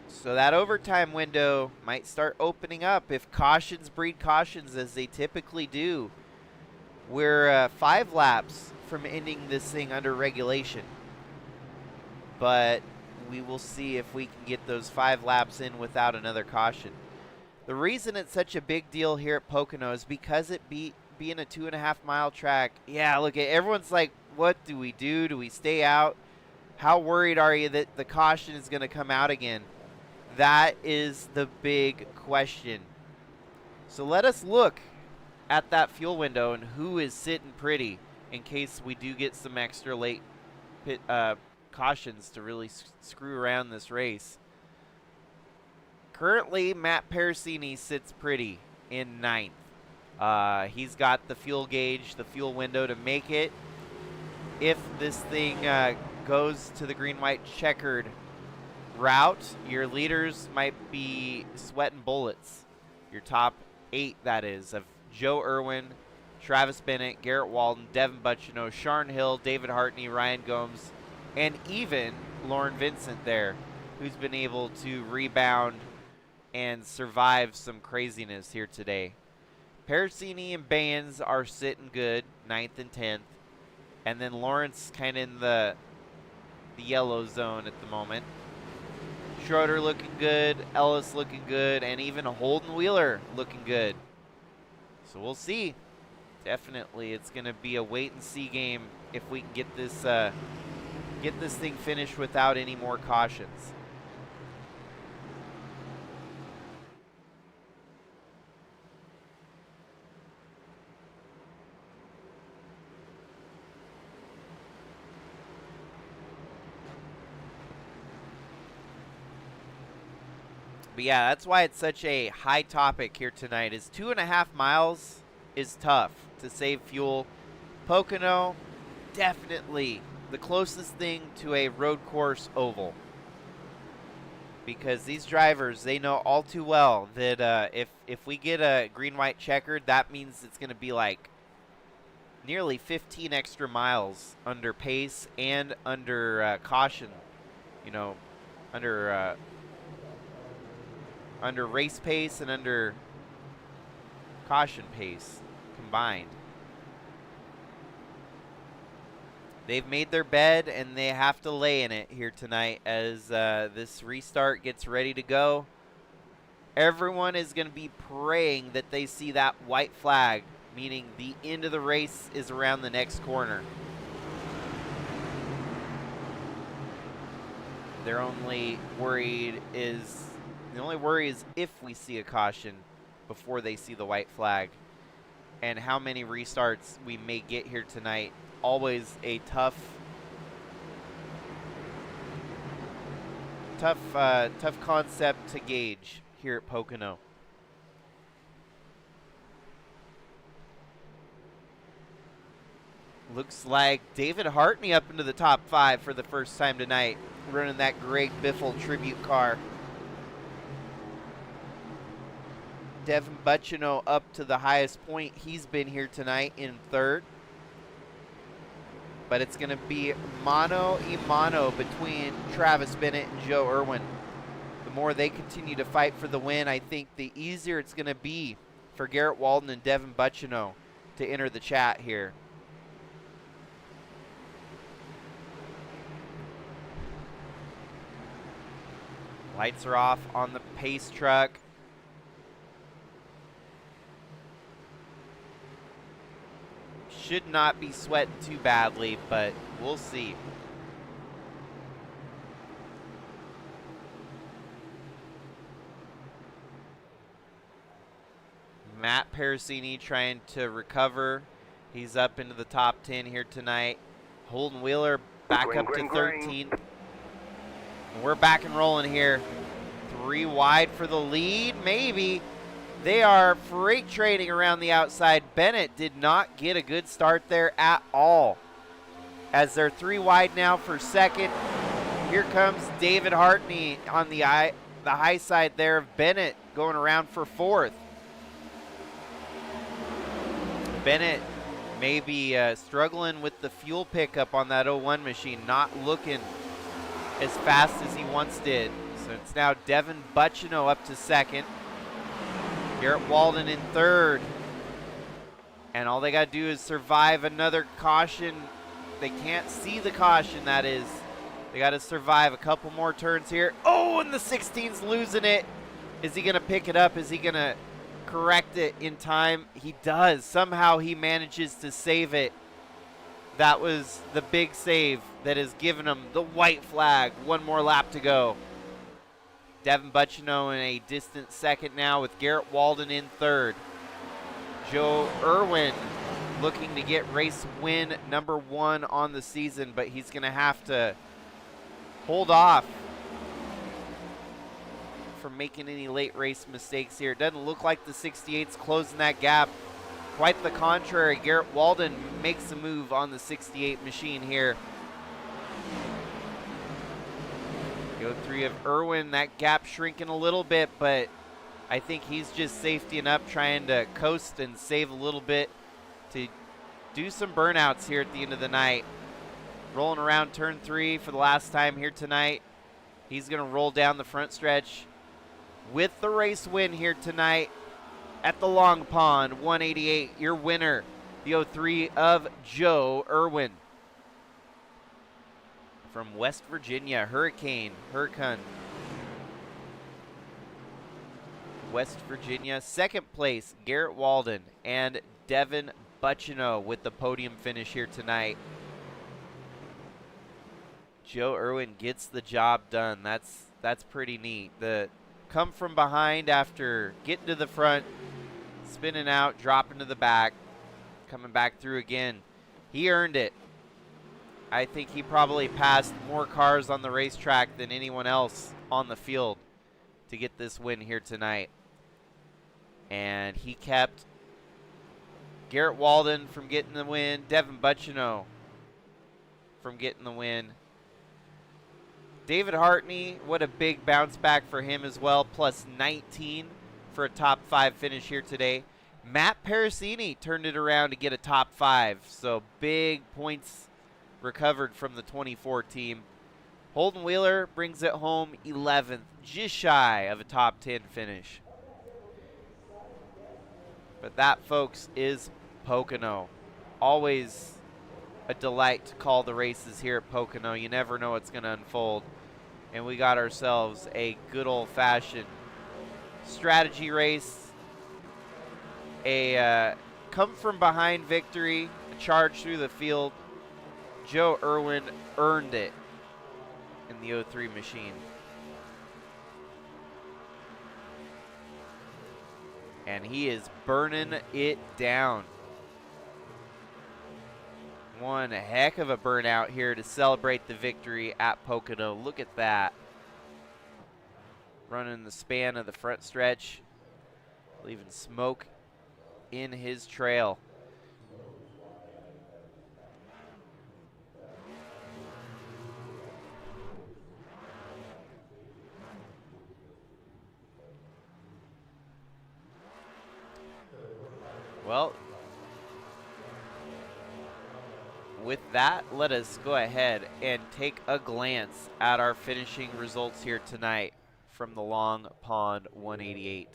So that overtime window might start opening up if cautions breed cautions, as they typically do. We're 5 laps from ending this thing under regulation, but we will see if we can get those 5 laps in without another caution. The reason it's such a big deal here at Pocono is because it being a 2.5 mile track. Yeah, look, everyone's like, what do we do? Do we stay out? How worried are you that the caution is going to come out again? That is the big question. So let us look at that fuel window and who is sitting pretty in case we do get some extra late cautions to really screw around this race. Currently, Matt Pericini sits pretty in 9th. He's got the fuel gauge, the fuel window to make it. If this thing goes to the green-white checkered route, your leaders might be sweating bullets. Your top 8, that is, of Joe Irwin, Travis Bennett, Garrett Walden, Devin Butchino, Sharn Hill, David Hartney, Ryan Gomes, and even Lauren Vincent there, who's been able to rebound and survive some craziness here today. Pericini and Baines are sitting good, 9th and 10th. And then Lawrence kind of in the yellow zone at the moment. Schroeder looking good, Ellis looking good, and even Holden Wheeler looking good. So we'll see. Definitely, it's going to be a wait-and-see game if we can get this thing finished without any more cautions. But yeah, that's why it's such a high topic here tonight. Is 2.5 miles is tough to save fuel. Pocono, definitely the closest thing to a road course oval. Because these drivers, they know all too well that if we get a green-white checkered, that means it's going to be like nearly 15 extra miles under pace and under caution. You know, under race pace and under caution pace combined. They've made their bed, and they have to lay in it here tonight as this restart gets ready to go. Everyone is going to be praying that they see that white flag, meaning the end of the race is around the next corner. The only worry is if we see a caution before they see the white flag, and how many restarts we may get here tonight. Always a tough concept to gauge here at Pocono. Looks like David Hartney up into the top 5 for the first time tonight, running that Greg Biffle tribute car. Devin Butchino up to the highest point he's been here tonight in 3rd. But it's going to be mano a mano between Travis Bennett and Joe Irwin. The more they continue to fight for the win, I think the easier it's going to be for Garrett Walden and Devin Butchino to enter the chat here. Lights are off on the pace truck. Should not be sweating too badly, but we'll see. Matt Parasini trying to recover. He's up into the top 10 here tonight. Holden Wheeler back up to 13. We're back and rolling here. 3 wide for the lead, maybe. They are freight trading around the outside. Bennett did not get a good start there at all. As they're 3 wide now for second. Here comes David Hartney on the high side there of Bennett going around for 4th. Bennett may be struggling with the fuel pickup on that 01 machine, not looking as fast as he once did. So it's now Devin Butchino up to 2nd. Garrett Walden in 3rd. And all they got to do is survive another caution. They can't see the caution, that is. They got to survive a couple more turns here. Oh, and the 16's losing it. Is he going to pick it up? Is he going to correct it in time? He does. Somehow he manages to save it. That was the big save that has given him the white flag. 1 more lap to go. Devin Butchino in a distant 2nd now with Garrett Walden in 3rd. Joe Irwin looking to get race win number 1 on the season, but he's going to have to hold off from making any late race mistakes here. It doesn't look like the 68's closing that gap. Quite the contrary. Garrett Walden makes a move on the 68 machine here. The 03 of Irwin, that gap shrinking a little bit, but I think he's just safetying up, trying to coast and save a little bit to do some burnouts here at the end of the night. Rolling around turn 3 for the last time here tonight. He's going to roll down the front stretch with the race win here tonight at the Long Pond. 188, your winner, the 03 of Joe Irwin. From West Virginia, Hurricane. West Virginia. 2nd place, Garrett Walden and Devin Butchino with the podium finish here tonight. Joe Irwin gets the job done. That's pretty neat. The come from behind after getting to the front, spinning out, dropping to the back, coming back through again. He earned it. I think he probably passed more cars on the racetrack than anyone else on the field. to get this win here tonight. And he kept Garrett Walden from getting the win, Devin Butchino from getting the win. David Hartney, what a big bounce back for him as well, plus 19 for a top 5 finish here today. Matt Parasini turned it around to get a top 5, so big points recovered from the 24 team. Holden Wheeler brings it home 11th, just shy of a top 10 finish. But that, folks, is Pocono. Always a delight to call the races here at Pocono. You never know what's going to unfold. And we got ourselves a good old-fashioned strategy race, a come-from-behind victory, a charge through the field. Joe Irwin earned it in the 03 machine. And he is burning it down. One heck of a burnout here to celebrate the victory at Pocono. Look at that. Running the span of the front stretch, leaving smoke in his trail. Well, with that, let us go ahead and take a glance at our finishing results here tonight from the Long Pond 188.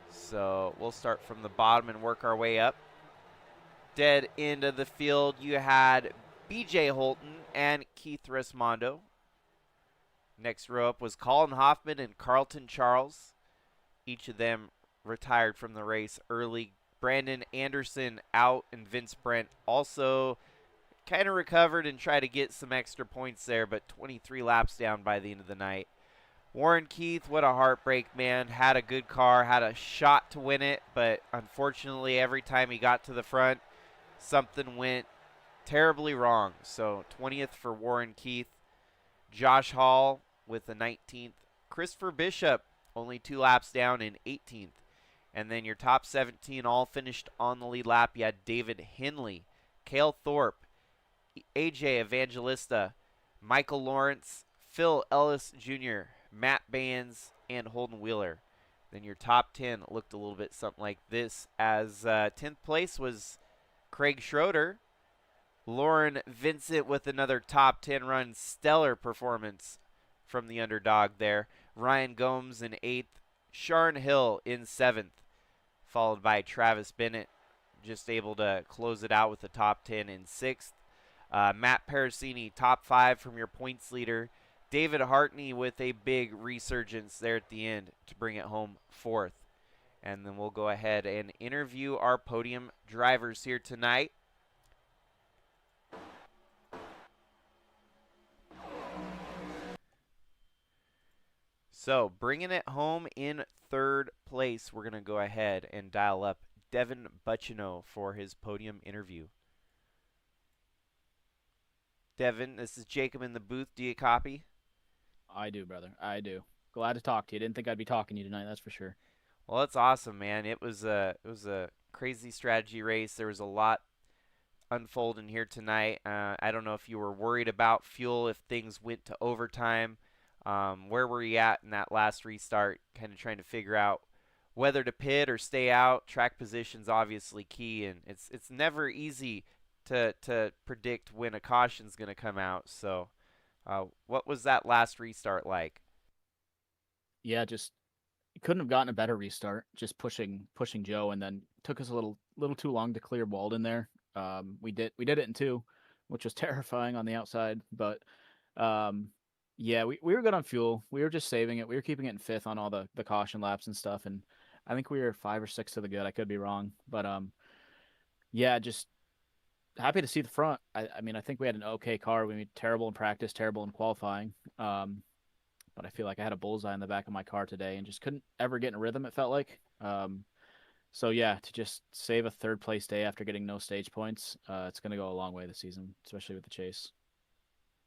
So we'll start from the bottom and work our way up. Dead end of the field, you had BJ Holton and Keith Resmondo. Next row up was Colin Hoffman and Carlton Charles. Each of them retired from the race early. Brandon Anderson out, and Vince Brent also kind of recovered and tried to get some extra points there, but 23 laps down by the end of the night. Warren Keith, what a heartbreak, man. Had a good car, had a shot to win it, but unfortunately every time he got to the front, something went terribly wrong. So 20th for Warren Keith. Josh Hall with the 19th. Christopher Bishop only 2 laps down in 18th. And then your top 17 all finished on the lead lap. You had David Henley, Cale Thorpe, AJ Evangelista, Michael Lawrence, Phil Ellis Jr., Matt Baines, and Holden Wheeler. Then your top 10 looked a little bit something like this, as 10th place was Craig Schroeder. Lauren Vincent with another top 10 run, stellar performance from the underdog there. Ryan Gomes in 8th, Sharn Hill in 7th, followed by Travis Bennett, just able to close it out with the top 10 in 6th. Matt Parasini, top 5 from your points leader. David Hartney with a big resurgence there at the end to bring it home 4th. And then we'll go ahead and interview our podium drivers here tonight. So bringing it home in 3rd place, we're going to go ahead and dial up Devin Butchino for his podium interview. Devin, this is Jacob in the booth. Do you copy? I do, brother. I do. Glad to talk to you. Didn't think I'd be talking to you tonight, that's for sure. Well, that's awesome, man. It was a crazy strategy race. There was a lot unfolding here tonight. I don't know if you were worried about fuel if things went to overtime. Where were you at in that last restart? Kind of trying to figure out whether to pit or stay out. Track position's obviously key, and it's never easy to predict when a caution's going to come out. So, what was that last restart like? Yeah, just couldn't have gotten a better restart. Just pushing Joe, and then took us a little too long to clear Walden there. We did it in 2, which was terrifying on the outside. But yeah, we were good on fuel. We were just saving it. We were keeping it in 5th on all the caution laps and stuff. And I think we were 5 or 6 to the good. I could be wrong, but yeah, just happy to see the front. I mean, I think we had an okay car. We made terrible in practice, terrible in qualifying. But I feel like I had a bullseye in the back of my car today and just couldn't ever get in a rhythm, it felt like. So yeah, to just save a 3rd place day after getting no stage points, it's going to go a long way this season, especially with the chase.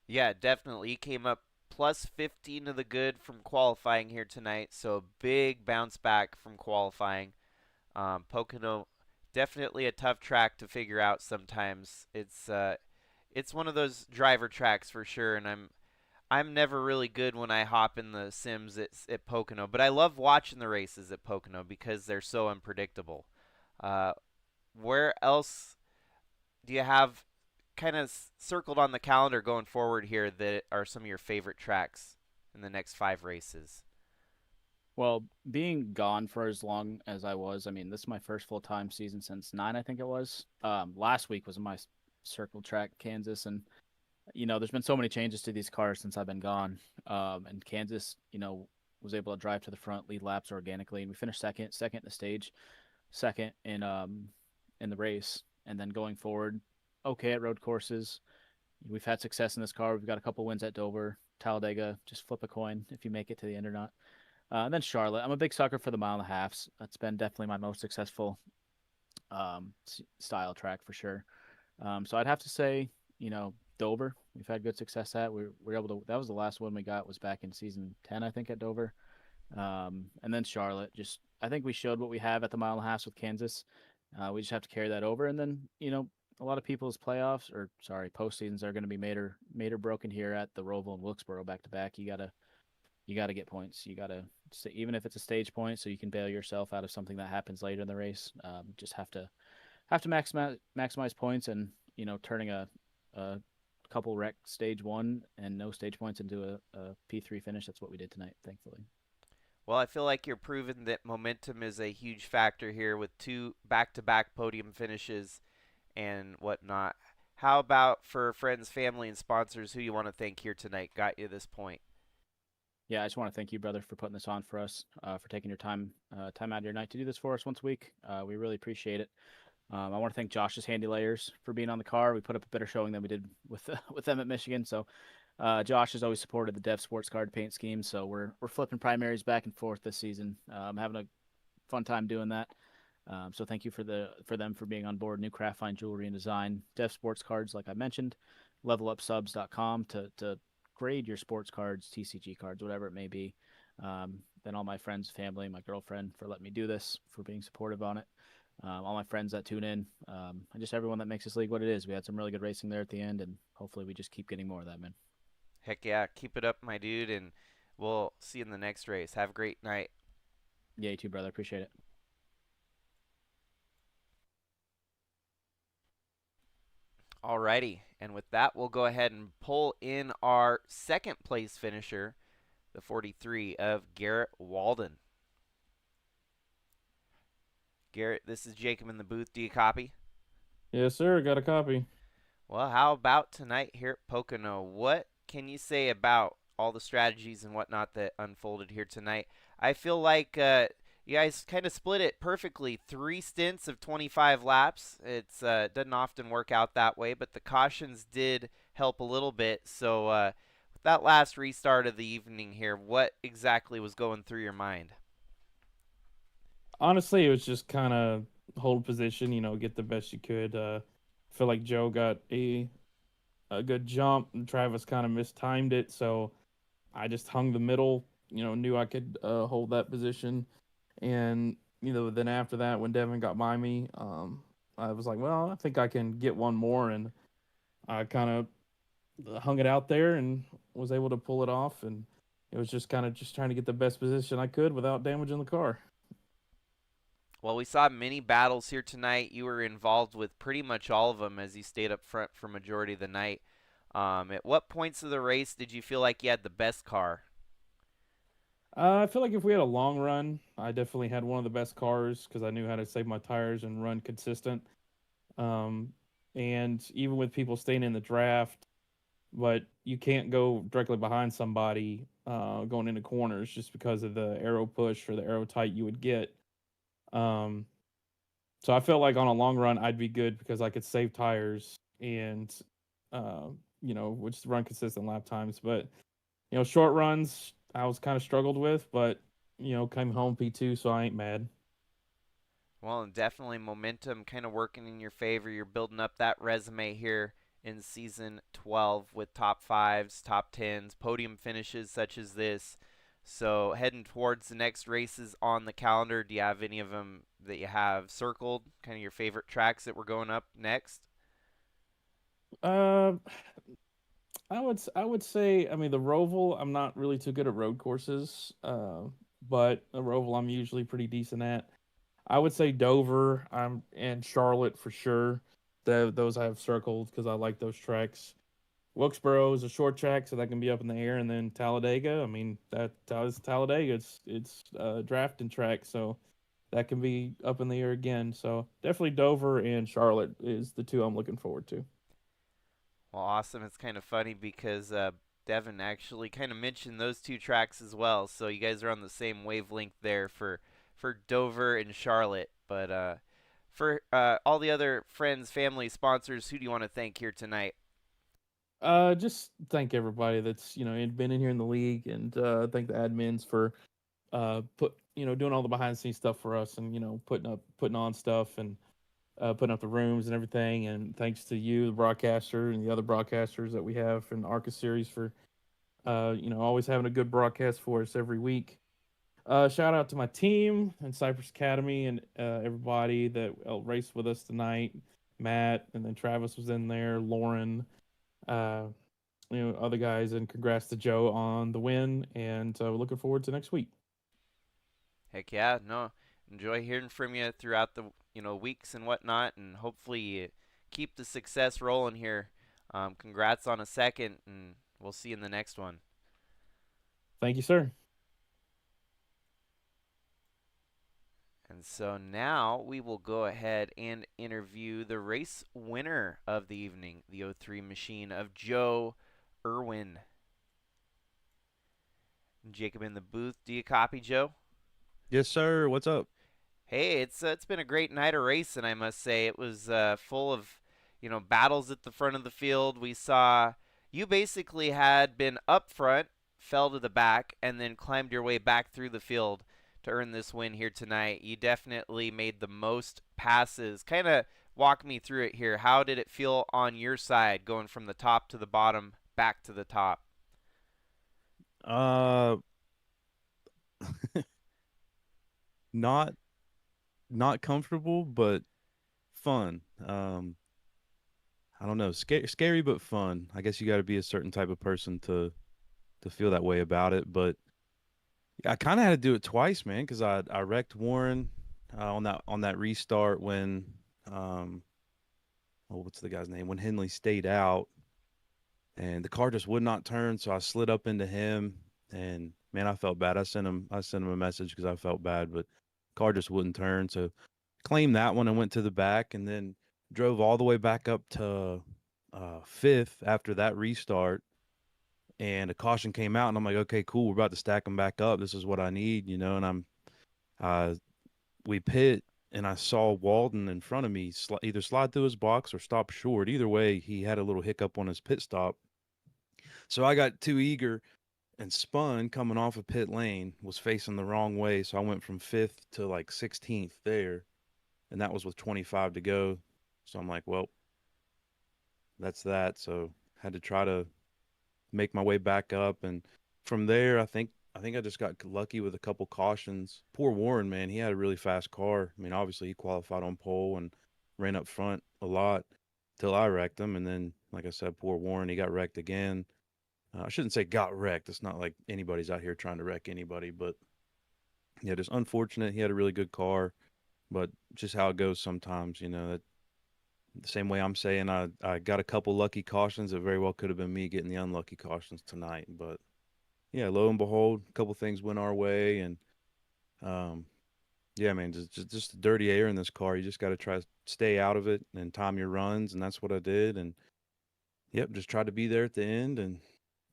Yeah, definitely. He came up plus 15 to the good from qualifying here tonight, so a big bounce back from qualifying. Pocono, definitely a tough track to figure out sometimes. It's one of those driver tracks for sure, and I'm never really good when I hop in the sims at Pocono, but I love watching the races at Pocono because they're so unpredictable. Uh, where else do you have kind of circled on the calendar going forward here that are some of your favorite tracks in the next 5 races? Well, being gone for as long as I was, I mean, this is my first full time season since nine, I think it was. Last week was my circle track, Kansas, and there's been so many changes to these cars since I've been gone. And Kansas, was able to drive to the front, lead laps organically, and we finished second in the stage, second in the race, and then going forward, okay at road courses. We've had success in this car. We've got a couple wins at Dover, Talladega. Just flip a coin if you make it to the end or not. And then Charlotte. I'm a big sucker for the mile and a halves. That's been definitely my most successful style track for sure. So I'd have to say, Dover. We've had good success at. We were able to. That was the last one we got. Was back in season 10, I think, at Dover. And then Charlotte. Just I think we showed what we have at the mile and a half with Kansas. We just have to carry that over, and then a lot of people's playoffs or sorry postseasons are going to be made or broken here at the Roval and Wilkesboro back to back. You gotta get points. You gotta even if it's a stage point, so you can bail yourself out of something that happens later in the race. Just have to maximize points, and turning a couple wreck stage one and no stage points into a P3 finish. That's what we did tonight, thankfully. Well, I feel like you're proving that momentum is a huge factor here with 2 back-to-back podium finishes and whatnot. How about for friends, family, and sponsors who you want to thank here tonight got you this point? Yeah, I just want to thank you, brother, for putting this on for us, for taking your time out of your night to do this for us once a week. We really appreciate it. I want to thank Josh's Handy Layers for being on the car. We put up a better showing than we did with with them at Michigan. So Josh has always supported the Dev Sports Card paint scheme. So we're flipping primaries back and forth this season. I'm having a fun time doing that. So thank you for them for being on board. New craft fine jewelry and design, Dev Sports Cards, like I mentioned, levelupsubs.com to grade your sports cards, TCG cards, whatever it may be. Then all my friends, family, my girlfriend for letting me do this, for being supportive on it. All my friends that tune in, and just everyone that makes this league what it is. We had some really good racing there at the end, and hopefully we just keep getting more of that, man. Heck yeah, keep it up, my dude, and we'll see you in the next race. Have a great night. Yeah, you too, brother. Appreciate it. Alrighty, and with that, we'll go ahead and pull in our second place finisher, the 43 of Garrett Walden. Garrett, this is Jacob in the booth. Do you copy? Yes, sir. Got a copy. Well, how about tonight here at Pocono? What can you say about all the strategies and whatnot that unfolded here tonight? I feel like you guys kind of split it perfectly. 3 stints of 25 laps. It's doesn't often work out that way, but the cautions did help a little bit. So with that last restart of the evening here, what exactly was going through your mind? Honestly, it was just kind of hold position, get the best you could. Feel like Joe got a good jump and Travis kind of mistimed it, so I just hung the middle, knew I could hold that position. And, then after that, when Devin got by me, I was like, well, I think I can get one more. And I kind of hung it out there and was able to pull it off. And it was just kind of just trying to get the best position I could without damaging the car. Well, we saw many battles here tonight. You were involved with pretty much all of them as you stayed up front for majority of the night. At what points of the race did you feel like you had the best car? I feel like if we had a long run, I definitely had one of the best cars because I knew how to save my tires and run consistent. Um, and even with people staying in the draft, but you can't go directly behind somebody going into corners just because of the arrow push or the arrow tight you would get. Um, so I felt like on a long run I'd be good because I could save tires and uh, would just run consistent lap times. But short runs I was kind of struggled with, but came home P2, so I ain't mad. Well, and definitely momentum kind of working in your favor. You're building up that resume here in season 12 with top fives, top tens, podium finishes such as this. So heading towards the next races on the calendar, do you have any of them that you have circled? Kind of your favorite tracks that we're going up next? Uh, I would say, I mean, the Roval, I'm not really too good at road courses, but the Roval I'm usually pretty decent at. I would say Dover, and Charlotte for sure. Those I have circled because I like those tracks. Wilkesboro is a short track, so that can be up in the air, and then Talladega. I mean, that is Talladega. It's a drafting track, so that can be up in the air again. So definitely Dover and Charlotte is the two I'm looking forward to. Well, awesome. It's kind of funny because Devin actually kind of mentioned those two tracks as well. So you guys are on the same wavelength there for Dover and Charlotte. But for all the other friends, family, sponsors, who do you want to thank here tonight? Just thank everybody that's been in here in the league, and thank the admins for doing all the behind the scenes stuff for us, and putting on stuff, and putting up the rooms and everything. And thanks to you, the broadcaster, and the other broadcasters that we have in the ARCA series for always having a good broadcast for us every week. Shout out to my team and Cypress Academy, and everybody that raced with us tonight. Matt, and then Travis was in there, Lauren, uh, other guys, and congrats to Joe on the win. And we're looking forward to next week. Heck yeah, no. Enjoy hearing from you throughout the weeks and whatnot, and hopefully you keep the success rolling here. Congrats on a second, and we'll see you in the next one. Thank you, sir. And so now we will go ahead and interview the race winner of the evening, the O3 machine of Joe Irwin. Jacob in the booth. Do you copy, Joe? Yes, sir. What's up? Hey, it's been a great night of racing, I must say. It was full of battles at the front of the field. We saw you basically had been up front, fell to the back, and then climbed your way back through the field to earn this win here tonight. You definitely made the most passes. Kind of walk me through it here. How did it feel on your side, going from the top to the bottom, back to the top? Uh, not not comfortable, but fun. I don't know, scary but fun. I guess you got to be a certain type of person to feel that way about it. But I kind of had to do it twice, man, because I wrecked Warren on that restart when what's the guy's name, when Henley stayed out, and the car just would not turn, so I slid up into him, and man, I felt bad. I sent him a message because I felt bad, but car just wouldn't turn. So claimed that one and went to the back, and then drove all the way back up to fifth after that restart. And a caution came out, and I'm like, okay, cool. We're about to stack them back up. This is what I need, And uh, we pit, and I saw Walden in front of me either slide through his box or stop short. Either way, he had a little hiccup on his pit stop. So I got too eager and spun coming off of pit lane, was facing the wrong way. So I went from fifth to like 16th there, and that was with 25 to go. So I'm like, well, that's that. So had to try to make my way back up, and from there, I think I just got lucky with a couple cautions. Poor Warren, man, he had a really fast car. I mean, obviously he qualified on pole and ran up front a lot till I wrecked him, and then, like I said, poor Warren, he got wrecked again. I shouldn't say got wrecked. It's not like anybody's out here trying to wreck anybody, but yeah, just unfortunate. He had a really good car, but just how it goes sometimes, that the same way I'm saying I got a couple lucky cautions. It very well could have been me getting the unlucky cautions tonight. But yeah, lo and behold, a couple things went our way, and um, yeah, man, just the dirty air in this car. You just got to try to stay out of it and time your runs, and that's what I did. And yep, just tried to be there at the end, and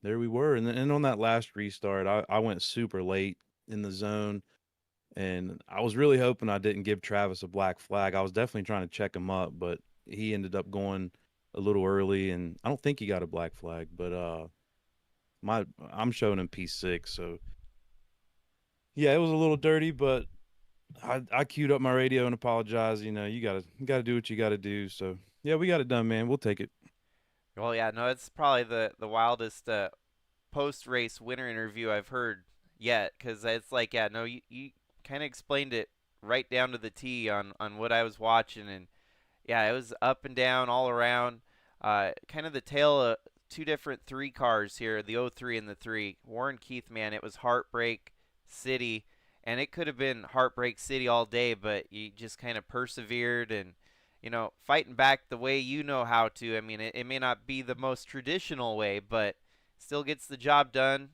there we were. And on that last restart, I went super late in the zone, and I was really hoping I didn't give Travis a black flag. I was definitely trying to check him up, but he ended up going a little early, and I don't think he got a black flag. But I'm showing him P6, so yeah, it was a little dirty, but I queued up my radio and apologized. You gotta do what you gotta do. So yeah, we got it done, man. We'll take it. Well, yeah, no, it's probably the wildest post race winner interview I've heard yet, because it's like, yeah, no, you kind of explained it right down to the T on what I was watching, and yeah, it was up and down all around. Kind of the tale of two different three cars here, the '03 and the 3. Warren Keith, man, it was Heartbreak City, and it could have been Heartbreak City all day, but you just kind of persevered and, fighting back the way you know how to. I mean, it may not be the most traditional way, but still gets the job done.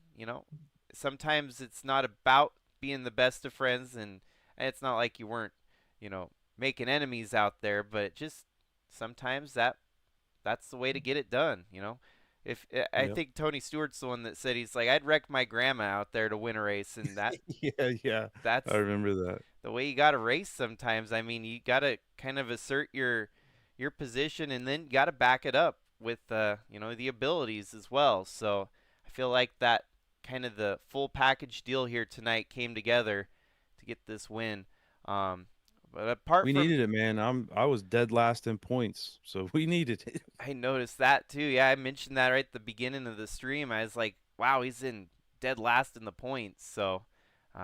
Sometimes it's not about being the best of friends, and it's not like you weren't, you know, making enemies out there, but just sometimes that's the way to get it done. If I Yep. think Tony Stewart's the one that said he's like, I'd wreck my grandma out there to win a race, and Yeah, yeah. I that's remember that. the way you got to race sometimes. I mean, you got to kind of assert your position, and then you got to back it up with the abilities as well. So I feel like that kind of the full package deal here tonight came together to get this win. Um, but apart We from needed it, man. I was dead last in points, so we needed it. I noticed that too. Yeah, I mentioned that right at the beginning of the stream. I was like, wow, he's in dead last in the points. So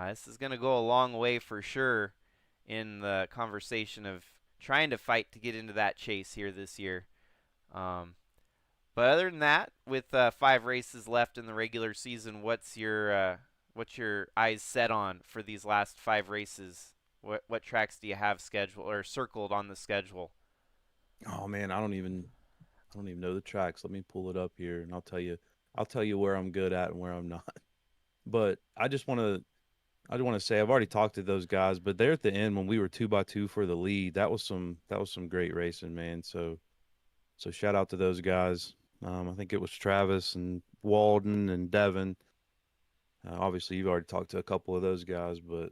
this is going to go a long way for sure in the conversation of trying to fight to get into that chase here this year. Um, but other than that, with 5 races left in the regular season, what's your eyes set on for these last 5 races? What tracks do you have scheduled or circled on the schedule? Oh man, I don't even know the tracks. Let me pull it up here and I'll tell you where I'm good at and where I'm not. But I just want to say I've already talked to those guys, but there at the end when we were 2 by 2 for the lead, that was some great racing, man. So shout out to those guys. I think it was Travis and Walden and Devin. Obviously, you've already talked to a couple of those guys, but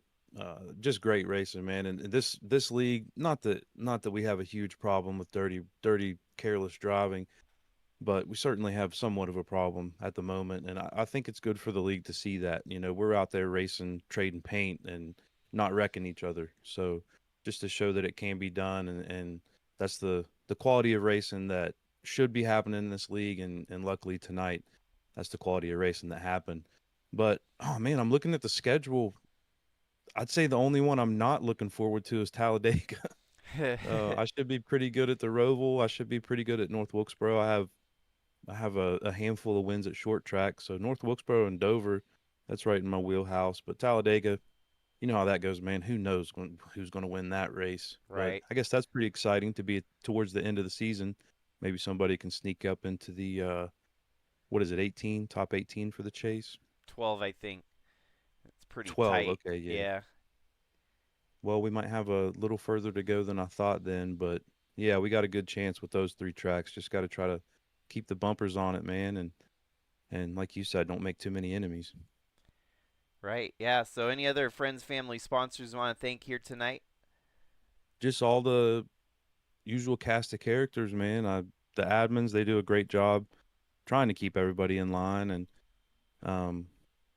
just great racing, man. And this league, not that we have a huge problem with dirty, careless driving, but we certainly have somewhat of a problem at the moment. And I think it's good for the league to see that. We're out there racing, trading paint, and not wrecking each other. So just to show that it can be done, and that's the quality of racing that should be happening in this league. And luckily tonight, that's the quality of racing that happened. But oh man, I'm looking at the schedule. I'd say the only one I'm not looking forward to is Talladega. I should be pretty good at the Roval. I should be pretty good at North Wilkesboro. I have a handful of wins at short track. So North Wilkesboro and Dover, that's right in my wheelhouse. But Talladega, you know how that goes, man. Who knows who's going to win that race? But Right. I guess that's pretty exciting to be towards the end of the season. Maybe somebody can sneak up into the what is it, 18, top 18 for the chase? 12, I think. It's pretty 12. tight. Okay, yeah. Yeah. Well, we might have a little further to go than I thought then, but yeah, we got a good chance with those 3 tracks. Just got to try to keep the bumpers on it, man, and like you said, don't make too many enemies. Right. Yeah. So any other friends, family, sponsors you want to thank here tonight? Just all the usual cast of characters, man. The admins, they do a great job trying to keep everybody in line, and um,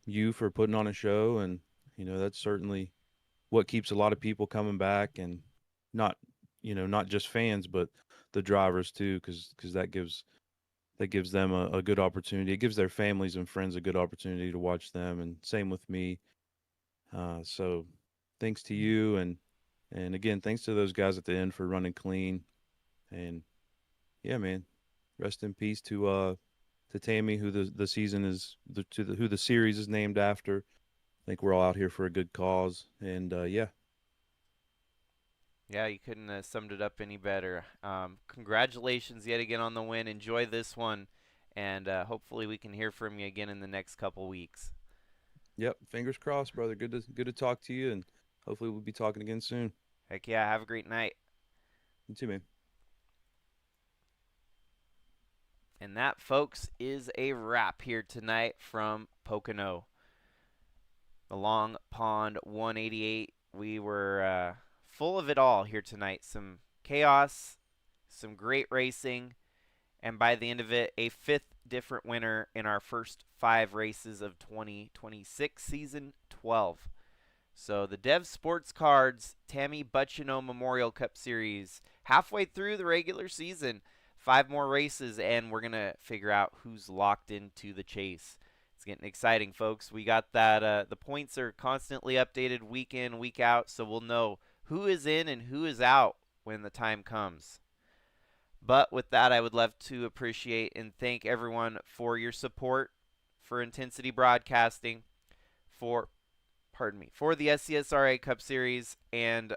you for putting on a show, and that's certainly what keeps a lot of people coming back, and not not just fans, but the drivers too, because that gives them a good opportunity. It gives their families and friends a good opportunity to watch them, and same with me. So thanks to you, and again, thanks to those guys at the end for running clean. And yeah, man, rest in peace to Tammy, who the season is who the series is named after. I think we're all out here for a good cause, and yeah, Yeah, you couldn't have summed it up any better. Congratulations yet again on the win. Enjoy this one, and hopefully we can hear from you again in the next couple weeks. yep, fingers crossed, brother. Good to talk to you, and hopefully we'll be talking again soon. Heck yeah, have a great night. You too, man. And that, folks, is a wrap here tonight from Pocono. The Long Pond 188. We were full of it all here tonight. Some chaos, some great racing, and by the end of it, a 5th different winner in our first 5 races of 2026 season 12. So the Dev Sports Cards Tammy Butchino Memorial Cup Series, halfway through the regular season. 5 more races, and we're going to figure out who's locked into the chase. It's getting exciting, folks. We got that. The points are constantly updated week in, week out, so we'll know who is in and who is out when the time comes. But with that, I would love to appreciate and thank everyone for your support for Intensity Broadcasting, for the SCSRA Cup Series, and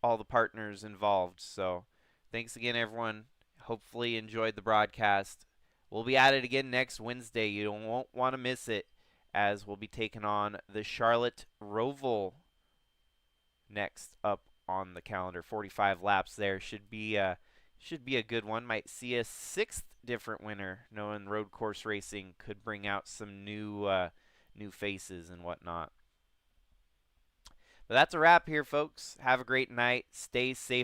all the partners involved. So thanks again, everyone. Hopefully enjoyed the broadcast. We'll be at it again next Wednesday. You won't want to miss it, as we'll be taking on the Charlotte Roval next up on the calendar. 45 laps there. Should be a good one. Might see a 6th different winner, knowing road course racing could bring out some new faces and whatnot. But that's a wrap here, folks. Have a great night. Stay safe.